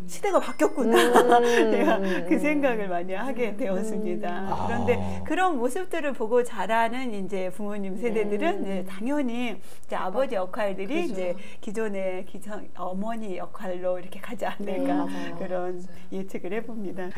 시대가 바뀌었구나 내가 그 생각을 많이 하게 되었습니다. 그런데 그런 모습들을 보고 자라는 이제 부모님 세대들은 이제 당연히 이제 아버지 역할들이 이제 기존의 어머니 역할로 이렇게 가지 않을까 그런 예측을 해봅니다.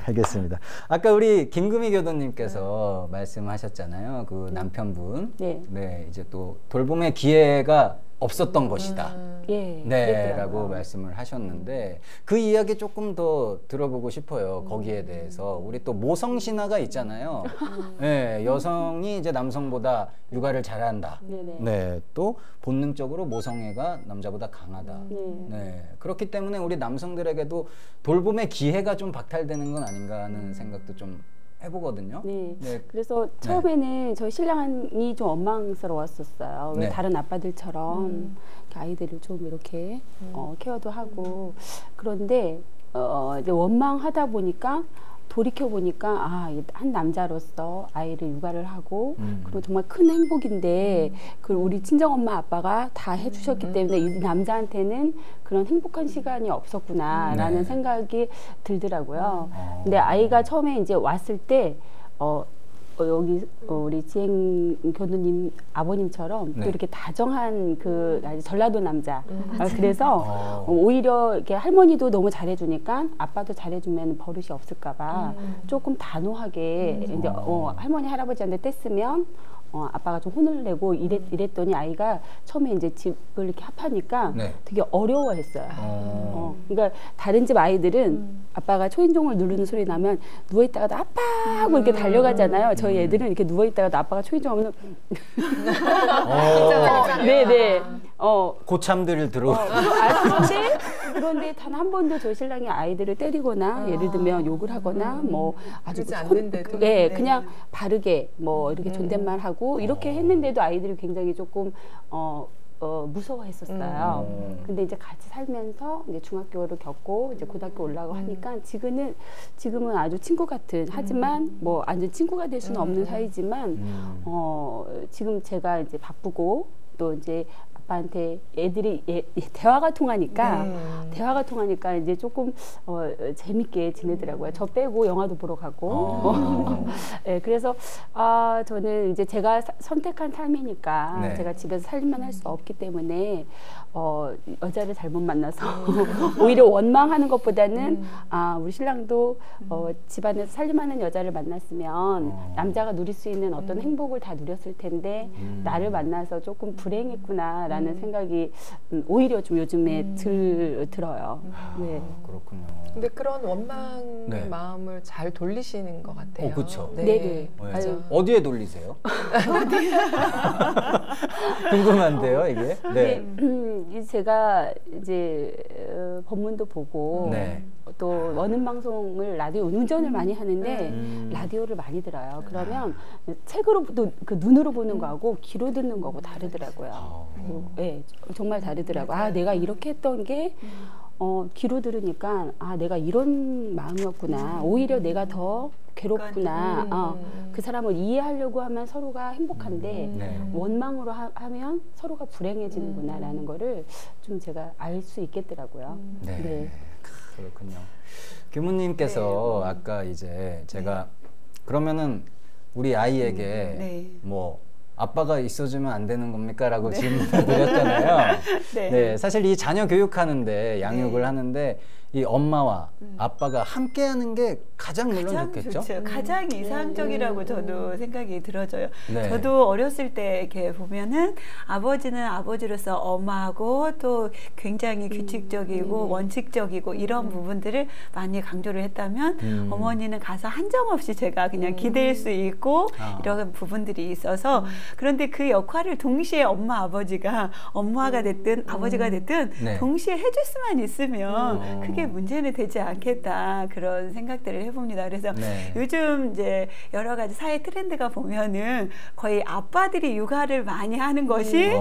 알겠습니다. 아까 우리 김금희 교도님께서 말씀하셨잖아요. 그 남편분. 네, 이제 또 돌봄의 기회가 없었던 것이다. 네라고 말씀을 하셨는데 그 이야기 조금 더 들어보고 싶어요. 거기에 대해서 우리 또 모성 신화가 있잖아요. 네, 여성이 이제 남성보다 육아를 잘한다. 네, 또 본능적으로 모성애가 남자보다 강하다. 네, 그렇기 때문에 우리 남성들에게도 돌봄의 기회가 좀 박탈되는 건 아닌가 하는 생각도 좀 해보거든요. 네. 그래서 처음에는 저희 신랑이 좀 원망스러웠었어요. 왜 다른 아빠들처럼 아이들을 좀 이렇게 케어도 하고 그런데 이제 원망하다 보니까 돌이켜 보니까 한 남자로서 아이를 육아를 하고 그리고 정말 큰 행복인데 그 우리 친정 엄마 아빠가 다 해주셨기 때문에 이 남자한테는 그런 행복한 시간이 없었구나라는 생각이 들더라고요. 근데 아이가 처음에 이제 왔을 때 여기 우리 지행 교수님 아버님처럼 또 이렇게 다정한 그 전라도 남자. 그래서 오히려 이렇게 할머니도 너무 잘해주니까 아빠도 잘해주면 버릇이 없을까봐 조금 단호하게 이제 할머니 할아버지한테 뗐으면 아빠가 좀 혼을 내고 이랬더니 아이가 처음에 이제 집을 이렇게 합하니까 되게 어려워했어요. 그러니까 다른 집 아이들은 아빠가 초인종을 누르는 소리 나면 누워있다가도 아빠 하고 이렇게 달려가잖아요. 저희 애들은 이렇게 누워있다가도 아빠가 초인종하면 네네. 고참들을 들어. 그런데 단 한 번도 저희 신랑이 아이들을 때리거나 예를 들면 욕을 하거나 뭐 아주 않는데도 그냥 바르게 뭐 이렇게 존댓말 하고 이렇게 했는데도 아이들이 굉장히 조금 무서워했었어요. 근데 이제 같이 살면서 이제 중학교를 겪고 이제 고등학교 올라가고 하니까 지금은 아주 친구 같은 하지만 뭐 완전 친구가 될 수는 없는 사이지만 지금 제가 이제 바쁘고 또 이제 아빠한테 애들이 대화가 통하니까 이제 조금 재밌게 지내더라고요. 저 빼고 영화도 보러 가고. 네, 그래서 저는 이제 제가 선택한 삶이니까 제가 집에서 살림만 할 수 없기 때문에 여자를 잘못 만나서 오히려 원망하는 것보다는 우리 신랑도 집안에서 살림하는 여자를 만났으면 남자가 누릴 수 있는 어떤 행복을 다 누렸을 텐데 나를 만나서 조금 불행했구나 라는 생각이 오히려 좀 요즘에 들어요. 네. 그렇군요. 근데 그런 원망의 마음을 잘 돌리시는 것 같아요. 그렇죠. 네. 어디에 돌리세요? 궁금한데요, 이게. 네. 제가 이제 법문도 보고 또 원음 방송을 라디오 운전을 많이 하는데 라디오를 많이 들어요. 그러면 책으로 그 눈으로 보는 거하고 귀로 듣는 거하고 다르더라고요. 네, 정말 다르더라고요. 내가 이렇게 했던 게 귀로 들으니까 내가 이런 마음이었구나. 오히려 내가 더 괴롭구나. 그 사람을 이해하려고 하면 서로가 행복한데 원망으로 하면 서로가 불행해지는구나 라는 거를 좀 제가 알 수 있겠더라고요. 네. 그렇군요. 교무님께서 아까 이제 제가 그러면은 우리 아이에게 뭐 아빠가 있어주면 안 되는 겁니까? 라고 질문을 드렸잖아요. 네, 사실 이 자녀 교육하는데 양육을 하는데 이 엄마와 아빠가 함께하는 게 가장 물론 좋겠죠. 가장 이상적이라고 저도 생각이 들어져요. 저도 어렸을 때 이렇게 보면은 아버지는 아버지로서 엄하고 또 굉장히 규칙적이고 원칙적이고 이런 부분들을 많이 강조를 했다면 어머니는 가서 한정없이 제가 그냥 기댈 수 있고 이런 부분들이 있어서 그런데 그 역할을 동시에 엄마 아버지가 엄마가 됐든 아버지가 됐든 동시에 해줄 수만 있으면 그게 문제는 되지 않겠다 그런 생각들을 해봅니다. 그래서 요즘 이제 여러 가지 사회 트렌드가 보면은 거의 아빠들이 육아를 많이 하는 것이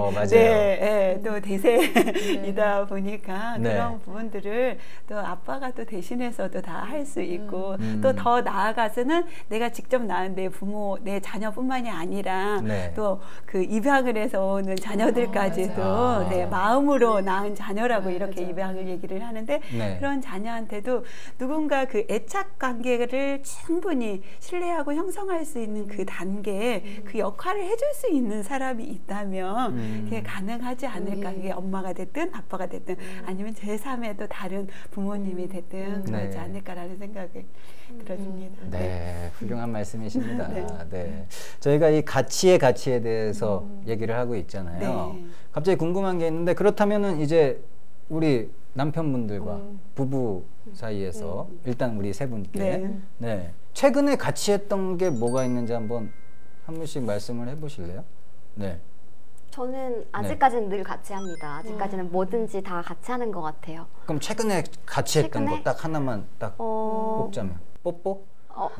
또 대세이다 보니까 그런 부분들을 또 아빠가 또 대신해서도 다 할 수 있고 또 더 나아가서는 내가 직접 낳은 내 부모, 내 자녀뿐만이 아니라 또 그 입양을 해서 오는 자녀들까지도 마음으로 낳은 자녀라고 이렇게 입양을 얘기를 하는데 그런 어떤 자녀한테도 누군가 그 애착 관계를 충분히 신뢰하고 형성할 수 있는 그 단계에 그 역할을 해줄 수 있는 사람이 있다면 그게 가능하지 않을까. 그게 엄마가 됐든 아빠가 됐든 아니면 제3의 또 다른 부모님이 됐든 그러지 않을까라는 생각이 들어집니다. 네, 훌륭한 말씀이십니다. 네. 저희가 이 가치에 대해서 얘기를 하고 있잖아요. 갑자기 궁금한 게 있는데, 그렇다면은 이제 우리 남편분들과 부부 사이에서 일단 우리 세 분께 최근에 같이 했던 게 뭐가 있는지 한 분씩 말씀을 해보실래요? 네. 저는 아직까지는 늘 같이 합니다. 아직까지는 뭐든지 다 같이 하는 것 같아요. 그럼 최근에 같이 했던 거 딱 하나만 딱 꼽자면 뽀뽀?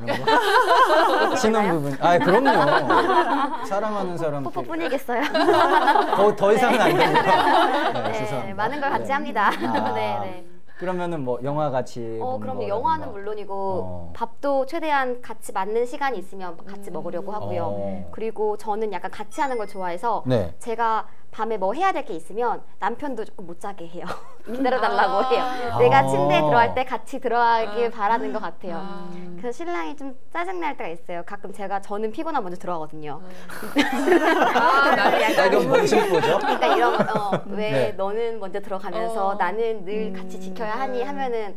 이런 거? 신혼부분. 아, 그럼요. 사랑하는 사람. 뽀뽀뿐이겠어요. 더 이상은 안 됩니다. 네, 많은 걸 같이 합니다. 네. 그러면은 뭐 영화 같이 그럼요. 영화는 물론이고 밥도 최대한 같이 맞는 시간이 있으면 같이 먹으려고 하고요. 그리고 저는 약간 같이 하는 걸 좋아해서 제가 밤에 뭐 해야 될 게 있으면 남편도 조금 못 자게 해요. 기다려달라고 해요. 내가 침대에 들어갈 때 같이 들어가길 바라는 것 같아요. 그래서 신랑이 좀 짜증날 때가 있어요. 가끔 저는 피곤하면 먼저 들어가거든요. 이건 뭔 심보죠? 그러니까 이런 왜 너는 먼저 들어가면서 나는 늘 같이 지켜야 하니 하면은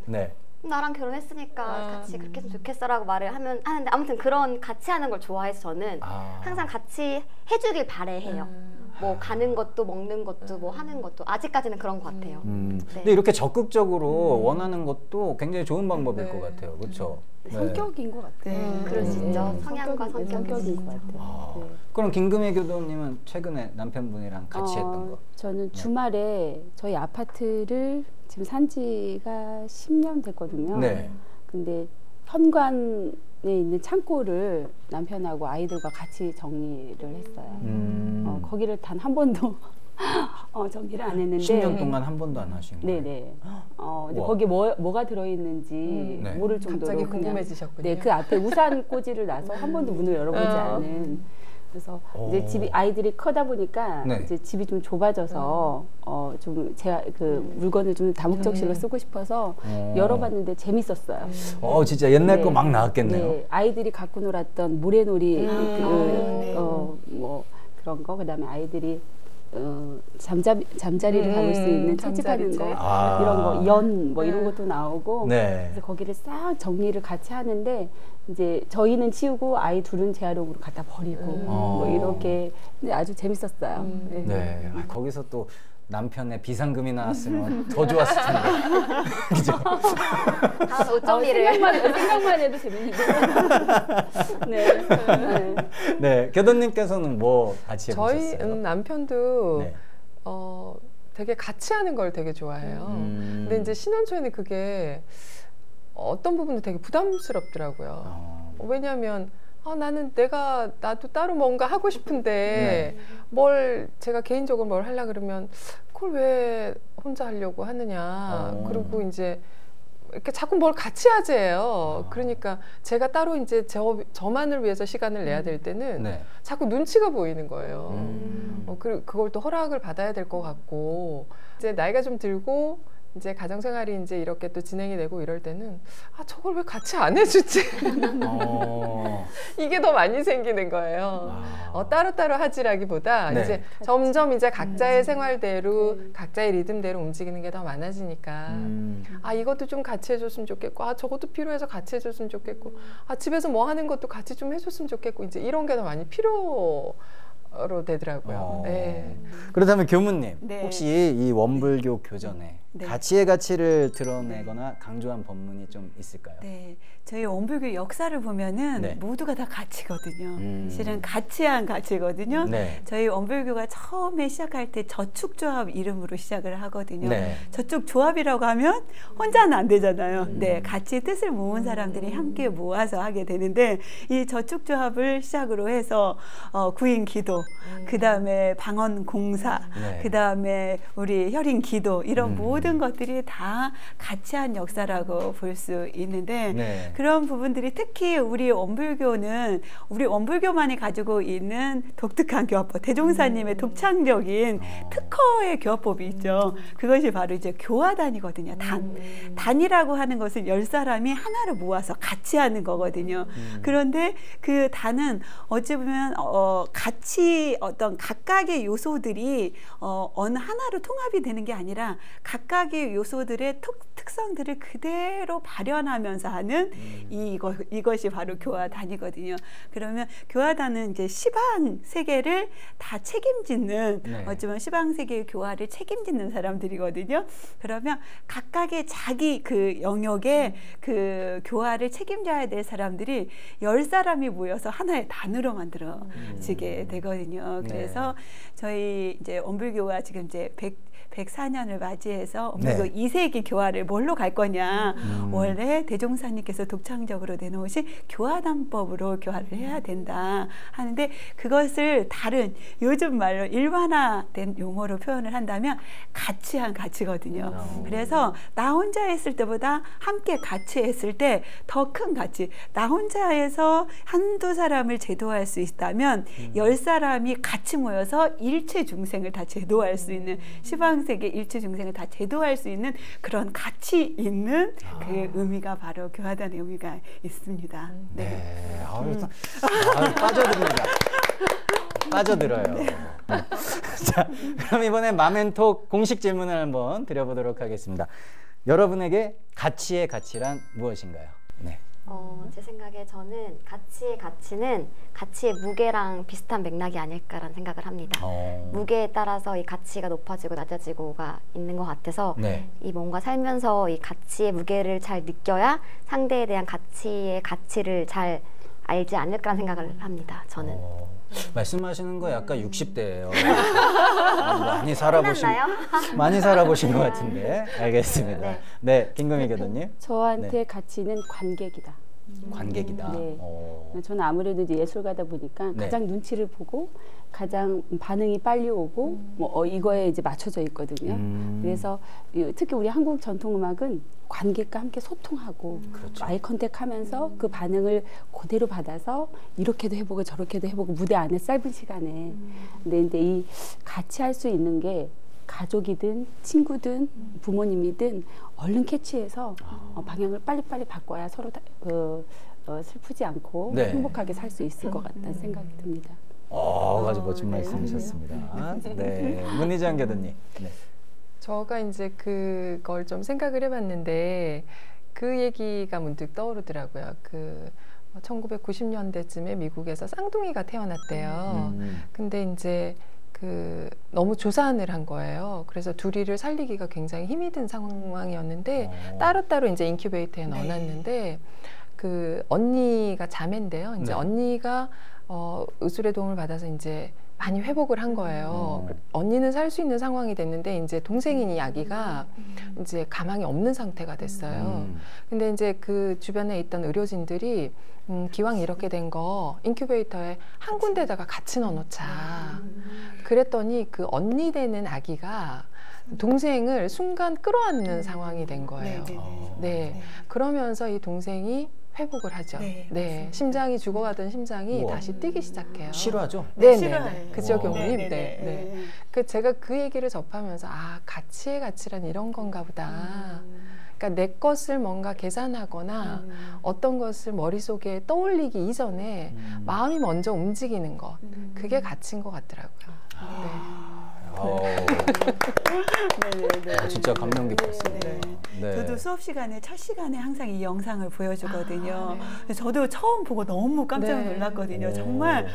나랑 결혼했으니까 같이 그렇게 했으면 좋겠어라고 말을 하는데 아무튼 그런 같이 하는 걸 좋아해서 저는 항상 같이 해주길 바래해요. 뭐 가는 것도 먹는 것도 뭐 하는 것도 아직까지는 그런 것 같아요. 근데 이렇게 적극적으로 원하는 것도 굉장히 좋은 방법일 것 같아요. 그렇죠? 성격인 것 같아요. 그럴 수 있죠. 성향과 성격인 것 같아요. 그럼 김금희 교도님은 최근에 남편분이랑 같이 했던 거? 저는 주말에 저희 아파트를 지금 산 지가 10년 됐거든요. 근데 현관에 있는 창고를 남편하고 아이들과 같이 정리를 했어요. 거기를 단 한 번도 정리를 안 했는데 10년 동안 한 번도 안 하신 거예요? 네네. 근데 거기에 뭐가 들어있는지 모를 정도로 갑자기 궁금해지셨군요. 그 앞에 우산 꽂이를 놔서 한 번도 문을 열어보지 않은. 그래서 이제 아이들이 크다 보니까 이제 집이 좀 좁아져서 좀 제가 그 물건을 좀 다목적실로 쓰고 싶어서 열어봤는데 재밌었어요. 진짜 옛날 거 막 나왔겠네요. 아이들이 갖고 놀았던 모래놀이 뭐 그런 거, 그다음에 아이들이 잠자리를 담을 수 있는 채집하는 거 이런 거 연 뭐 이런 것도 나오고 그래서 거기를 싹 정리를 같이 하는데 이제 저희는 치우고 아이 둘은 재활용으로 갖다 버리고 뭐 이렇게 근데 아주 재밌었어요. 거기서 또 남편의 비상금이 나왔으면 더 좋았을 텐데. 그죠? 5.1을 생각만 해도 재밌는데. 네, 교도님께서는 뭐 같이 해보셨어요? 저희 남편도 되게 같이 하는 걸 되게 좋아해요. 근데 이제 신혼 초에는 그게 어떤 부분도 되게 부담스럽더라고요. 왜냐하면 나는 나도 따로 뭔가 하고 싶은데 뭘 제가 개인적으로 뭘 하려고 그러면 그걸 왜 혼자 하려고 하느냐. 그리고 이제 이렇게 자꾸 뭘 같이 하재요. 그러니까 제가 따로 이제 저만을 위해서 시간을 내야 될 때는 자꾸 눈치가 보이는 거예요. 그걸 또 허락을 받아야 될 것 같고 이제 나이가 좀 들고 이제 가정생활이 이제 이렇게 또 진행이 되고 이럴 때는 저걸 왜 같이 안 해주지? 이게 더 많이 생기는 거예요. 따로따로 하지라기보다 이제 점점 이제 각자의 생활대로 각자의 리듬대로 움직이는 게 더 많아지니까 이것도 좀 같이 해줬으면 좋겠고 저것도 필요해서 같이 해줬으면 좋겠고 집에서 뭐 하는 것도 같이 좀 해줬으면 좋겠고 이제 이런 게 더 많이 필요로 되더라고요. 그렇다면 교무님 혹시 이 원불교 교전에 가치의 가치를 드러내거나 강조한 법문이 좀 있을까요? 저희 원불교 역사를 보면은 모두가 다 가치거든요. 실은 가치한 가치거든요. 저희 원불교가 처음에 시작할 때 저축조합 이름으로 시작을 하거든요. 저축조합이라고 하면 혼자는 안 되잖아요. 같이 뜻을 모은 사람들이 함께 모아서 하게 되는데 이 저축조합을 시작으로 해서 구인기도, 그 다음에 방언공사, 그 다음에 우리 혈인기도 이런 모든 모든 것들이 다 같이 한 역사라고 볼 수 있는데 그런 부분들이 특히 우리 원불교만이 가지고 있는 독특한 교화법, 대종사님의 독창적인 특허의 교화법이 있죠. 그것이 바로 이제 교화단이거든요. 단이라고 하는 것은 10사람이 하나로 모아서 같이 하는 거거든요. 그런데 그 단은 어찌 보면 같이 어떤 각각의 요소들이 어느 하나로 통합이 되는 게 아니라 각각의 요소들의 특성들을 그대로 발현하면서 하는 이것이 바로 교화단이거든요. 그러면 교화단은 이제 시방 세계를 다 책임짓는 어쩌면 시방 세계의 교화를 책임짓는 사람들이거든요. 그러면 각각의 자기 그 영역에 그 교화를 책임져야 될 사람들이 10사람이 모여서 하나의 단으로 만들어지게 되거든요. 그래서 저희 이제 원불교가 지금 이제 104년을 맞이해서 원불교 2세기 교화를 뭘로 갈 거냐. 원래 대종사님께서 독창적으로 내놓으신 교화단법으로 교화를 해야 된다 하는데 그것을 다른 요즘 말로 일반화된 용어로 표현을 한다면 같이 한 가치거든요. 그래서 나 혼자 했을 때보다 함께 같이 했을 때 더 큰 가치. 나 혼자 해서 한두 사람을 제도할 수 있다면 10사람이 같이 모여서 일체 중생을 다 제도할 수 있는 시방세계 일체 중생을 다 제도할 수 있는 그런 가치 있는 그 의미가 바로 교화단의 의미가 있습니다. 빠져듭니다. 빠져들어요. 자, 그럼 이번에 마멘톡 공식 질문을 한번 드려보도록 하겠습니다. 여러분에게 가치의 가치란 무엇인가요? 제 생각에 저는 가치의 가치는 가치의 무게랑 비슷한 맥락이 아닐까라는 생각을 합니다. 무게에 따라서 이 가치가 높아지고 낮아지고가 있는 것 같아서 이 뭔가 살면서 이 가치의 무게를 잘 느껴야 상대에 대한 가치의 가치를 잘 알지 않을까라는 생각을 합니다. 저는. 말씀하시는 거 약간 60대예요. 많이 살아보신 것 같은데. 알겠습니다. 네, 김금희 교수님. 저한테 가치는 관객이다. 관객이다. 저는 아무래도 이제 예술가다 보니까 가장 눈치를 보고 가장 반응이 빨리 오고 이거에 이제 맞춰져 있거든요. 그래서 특히 우리 한국 전통음악은 관객과 함께 소통하고 아이 컨택하면서 그 반응을 그대로 받아서 이렇게도 해보고 저렇게도 해보고 무대 안에 짧은 시간에 근데 이 같이 할 수 있는 게 가족이든 친구든 부모님이든 얼른 캐치해서 방향을 빨리빨리 바꿔야 서로 슬프지 않고 행복하게 살 수 있을 것 같다는 생각이 듭니다. 아주 멋진 말씀이셨습니다. 문희정 교수님. 저가 이제 그걸 좀 생각을 해봤는데 그 얘기가 문득 떠오르더라고요. 1990년대쯤에 미국에서 쌍둥이가 태어났대요. 근데 이제 너무 조산을 한 거예요. 그래서 둘이를 살리기가 굉장히 힘이 든 상황이었는데 따로따로 이제 인큐베이터에 넣어놨는데 언니가 자매인데요. 이제 언니가 의술의 도움을 받아서 이제 많이 회복을 한 거예요. 언니는 살 수 있는 상황이 됐는데 이제 동생인 이 아기가 이제 가망이 없는 상태가 됐어요. 근데 이제 그 주변에 있던 의료진들이 기왕 이렇게 된 거 인큐베이터에 한 군데다가 같이 넣어놓자. 그랬더니 그 언니 되는 아기가 동생을 순간 끌어안는 상황이 된 거예요. 그러면서 이 동생이 회복을 하죠. 심장이 죽어가던 심장이 다시 뛰기 시작해요. 실화죠? 네네. 그죠, 교수님? 제가 그 얘기를 접하면서 가치의 가치란 이런 건가 보다. 그러니까 내 것을 뭔가 계산하거나 어떤 것을 머릿속에 떠올리기 이전에 마음이 먼저 움직이는 것. 그게 가치인 것 같더라고요. 진짜 감명 깊었습니다. 저도 수업 시간에 첫 시간에 항상 이 영상을 보여주거든요. 저도 처음 보고 너무 깜짝 놀랐거든요. 정말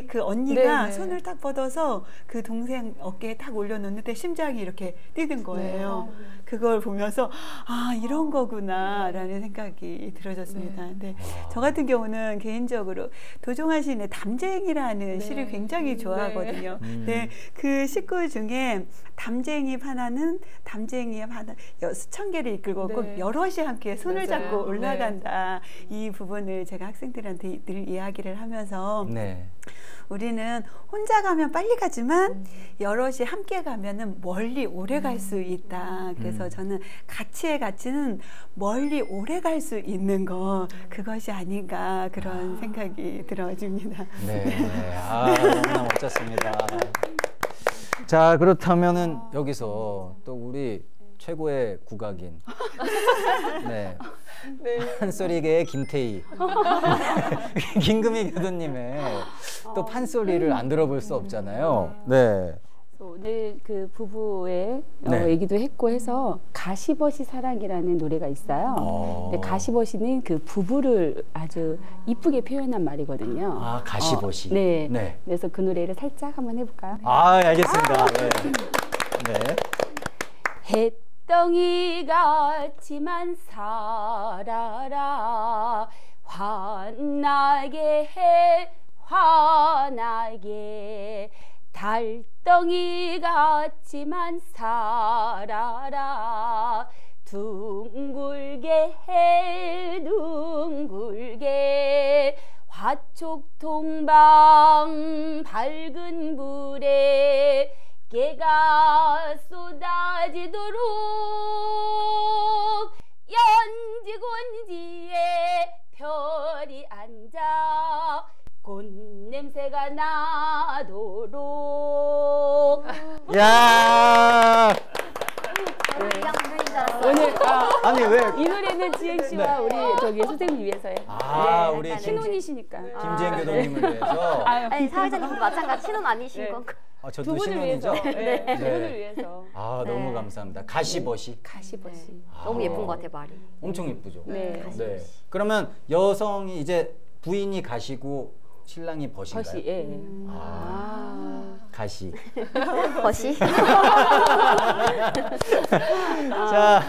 그 언니가 손을 딱 뻗어서 그 동생 어깨에 딱 올려놓는데 심장이 이렇게 뛰는 거예요. 그걸 보면서 이런 거구나라는 생각이 들어졌습니다. 근데 저 같은 경우는 개인적으로 도종환 시인의 담쟁이라는 시를 굉장히 좋아하거든요. 그 식구 중에 담쟁이 하나는 수천 개를 이끌고 꼭 여럿이 함께 손을 잡고 올라간다. 이 부분을 제가 학생들한테 늘 이야기를 하면서 우리는 혼자 가면 빨리 가지만 여럿이 함께 가면은 멀리 오래 갈 수 있다. 그래서 저는 가치의 가치는 멀리 오래 갈 수 있는 거, 그것이 아닌가 그런 생각이 들어집니다. 네, 아, 너무나 멋졌습니다. 자, 그렇다면은 여기서 또 우리 최고의 국악인 네, 판소리계의 김태희 김금희 교수님의 또 판소리를 안 들어볼 수 없잖아요. 네. 오늘 그 부부의 얘기도 했고 해서 가시버시 사랑이라는 노래가 있어요. 근데 가시버시는 그 부부를 아주 이쁘게 표현한 말이거든요. 아, 가시버시. 네. 네. 그래서 그 노래를 살짝 한번 해볼까요? 아, 알겠습니다. 네. 네. 덩이 같지만 살아라 환하게 해 환하게 달덩이 같지만 살아라 둥글게 해 둥글게 화촉통방 밝은 불에 깨가 쏟아지도록 연지곤지에 별이 앉아 꽃냄새가 나도록. 야. 오늘 아니 왜 이 노래는 지은 씨와 우리 저기 선생님 위해서요. 아, 우리 신혼이시니까. 김지은 교수님을 위해서. 아니 사회자님도 마찬가지 신혼 아니신 건가? 아, 저도 신혼이죠? 두 분을 위해서. 아, 너무 감사합니다. 가시버시. 가시버시. 너무 예쁜 것 같아요, 말이. 엄청 예쁘죠? 네. 네. 그러면 여성이 이제 부인이 가시고 신랑이 버신가요? 버시, 예. 가시. 버시? 자,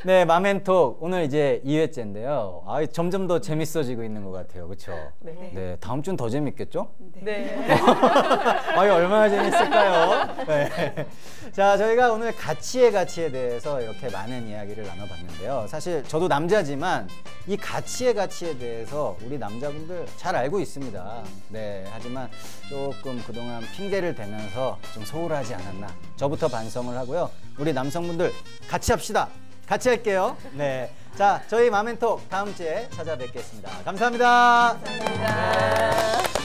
네, 마멘톡 오늘 이제 2회째인데요. 아, 점점 더 재밌어지고 있는 것 같아요, 그렇죠? 네. 네, 다음 주는 더 재밌겠죠? 네. 아유, 얼마나 재밌을까요? 네. 자, 저희가 오늘 가치에 대해서 이렇게 많은 이야기를 나눠봤는데요. 사실 저도 남자지만 이 가치에 대해서 우리 남자분들 잘 알고 있습니다. 네, 하지만 조금 그동안 핑계를 대면서 좀 소홀하지 않았나. 저부터 반성을 하고요. 우리 남성분들 같이 합시다. 같이 할게요. 네. 자, 저희 마멘톡 다음 주에 찾아뵙겠습니다. 감사합니다. 감사합니다.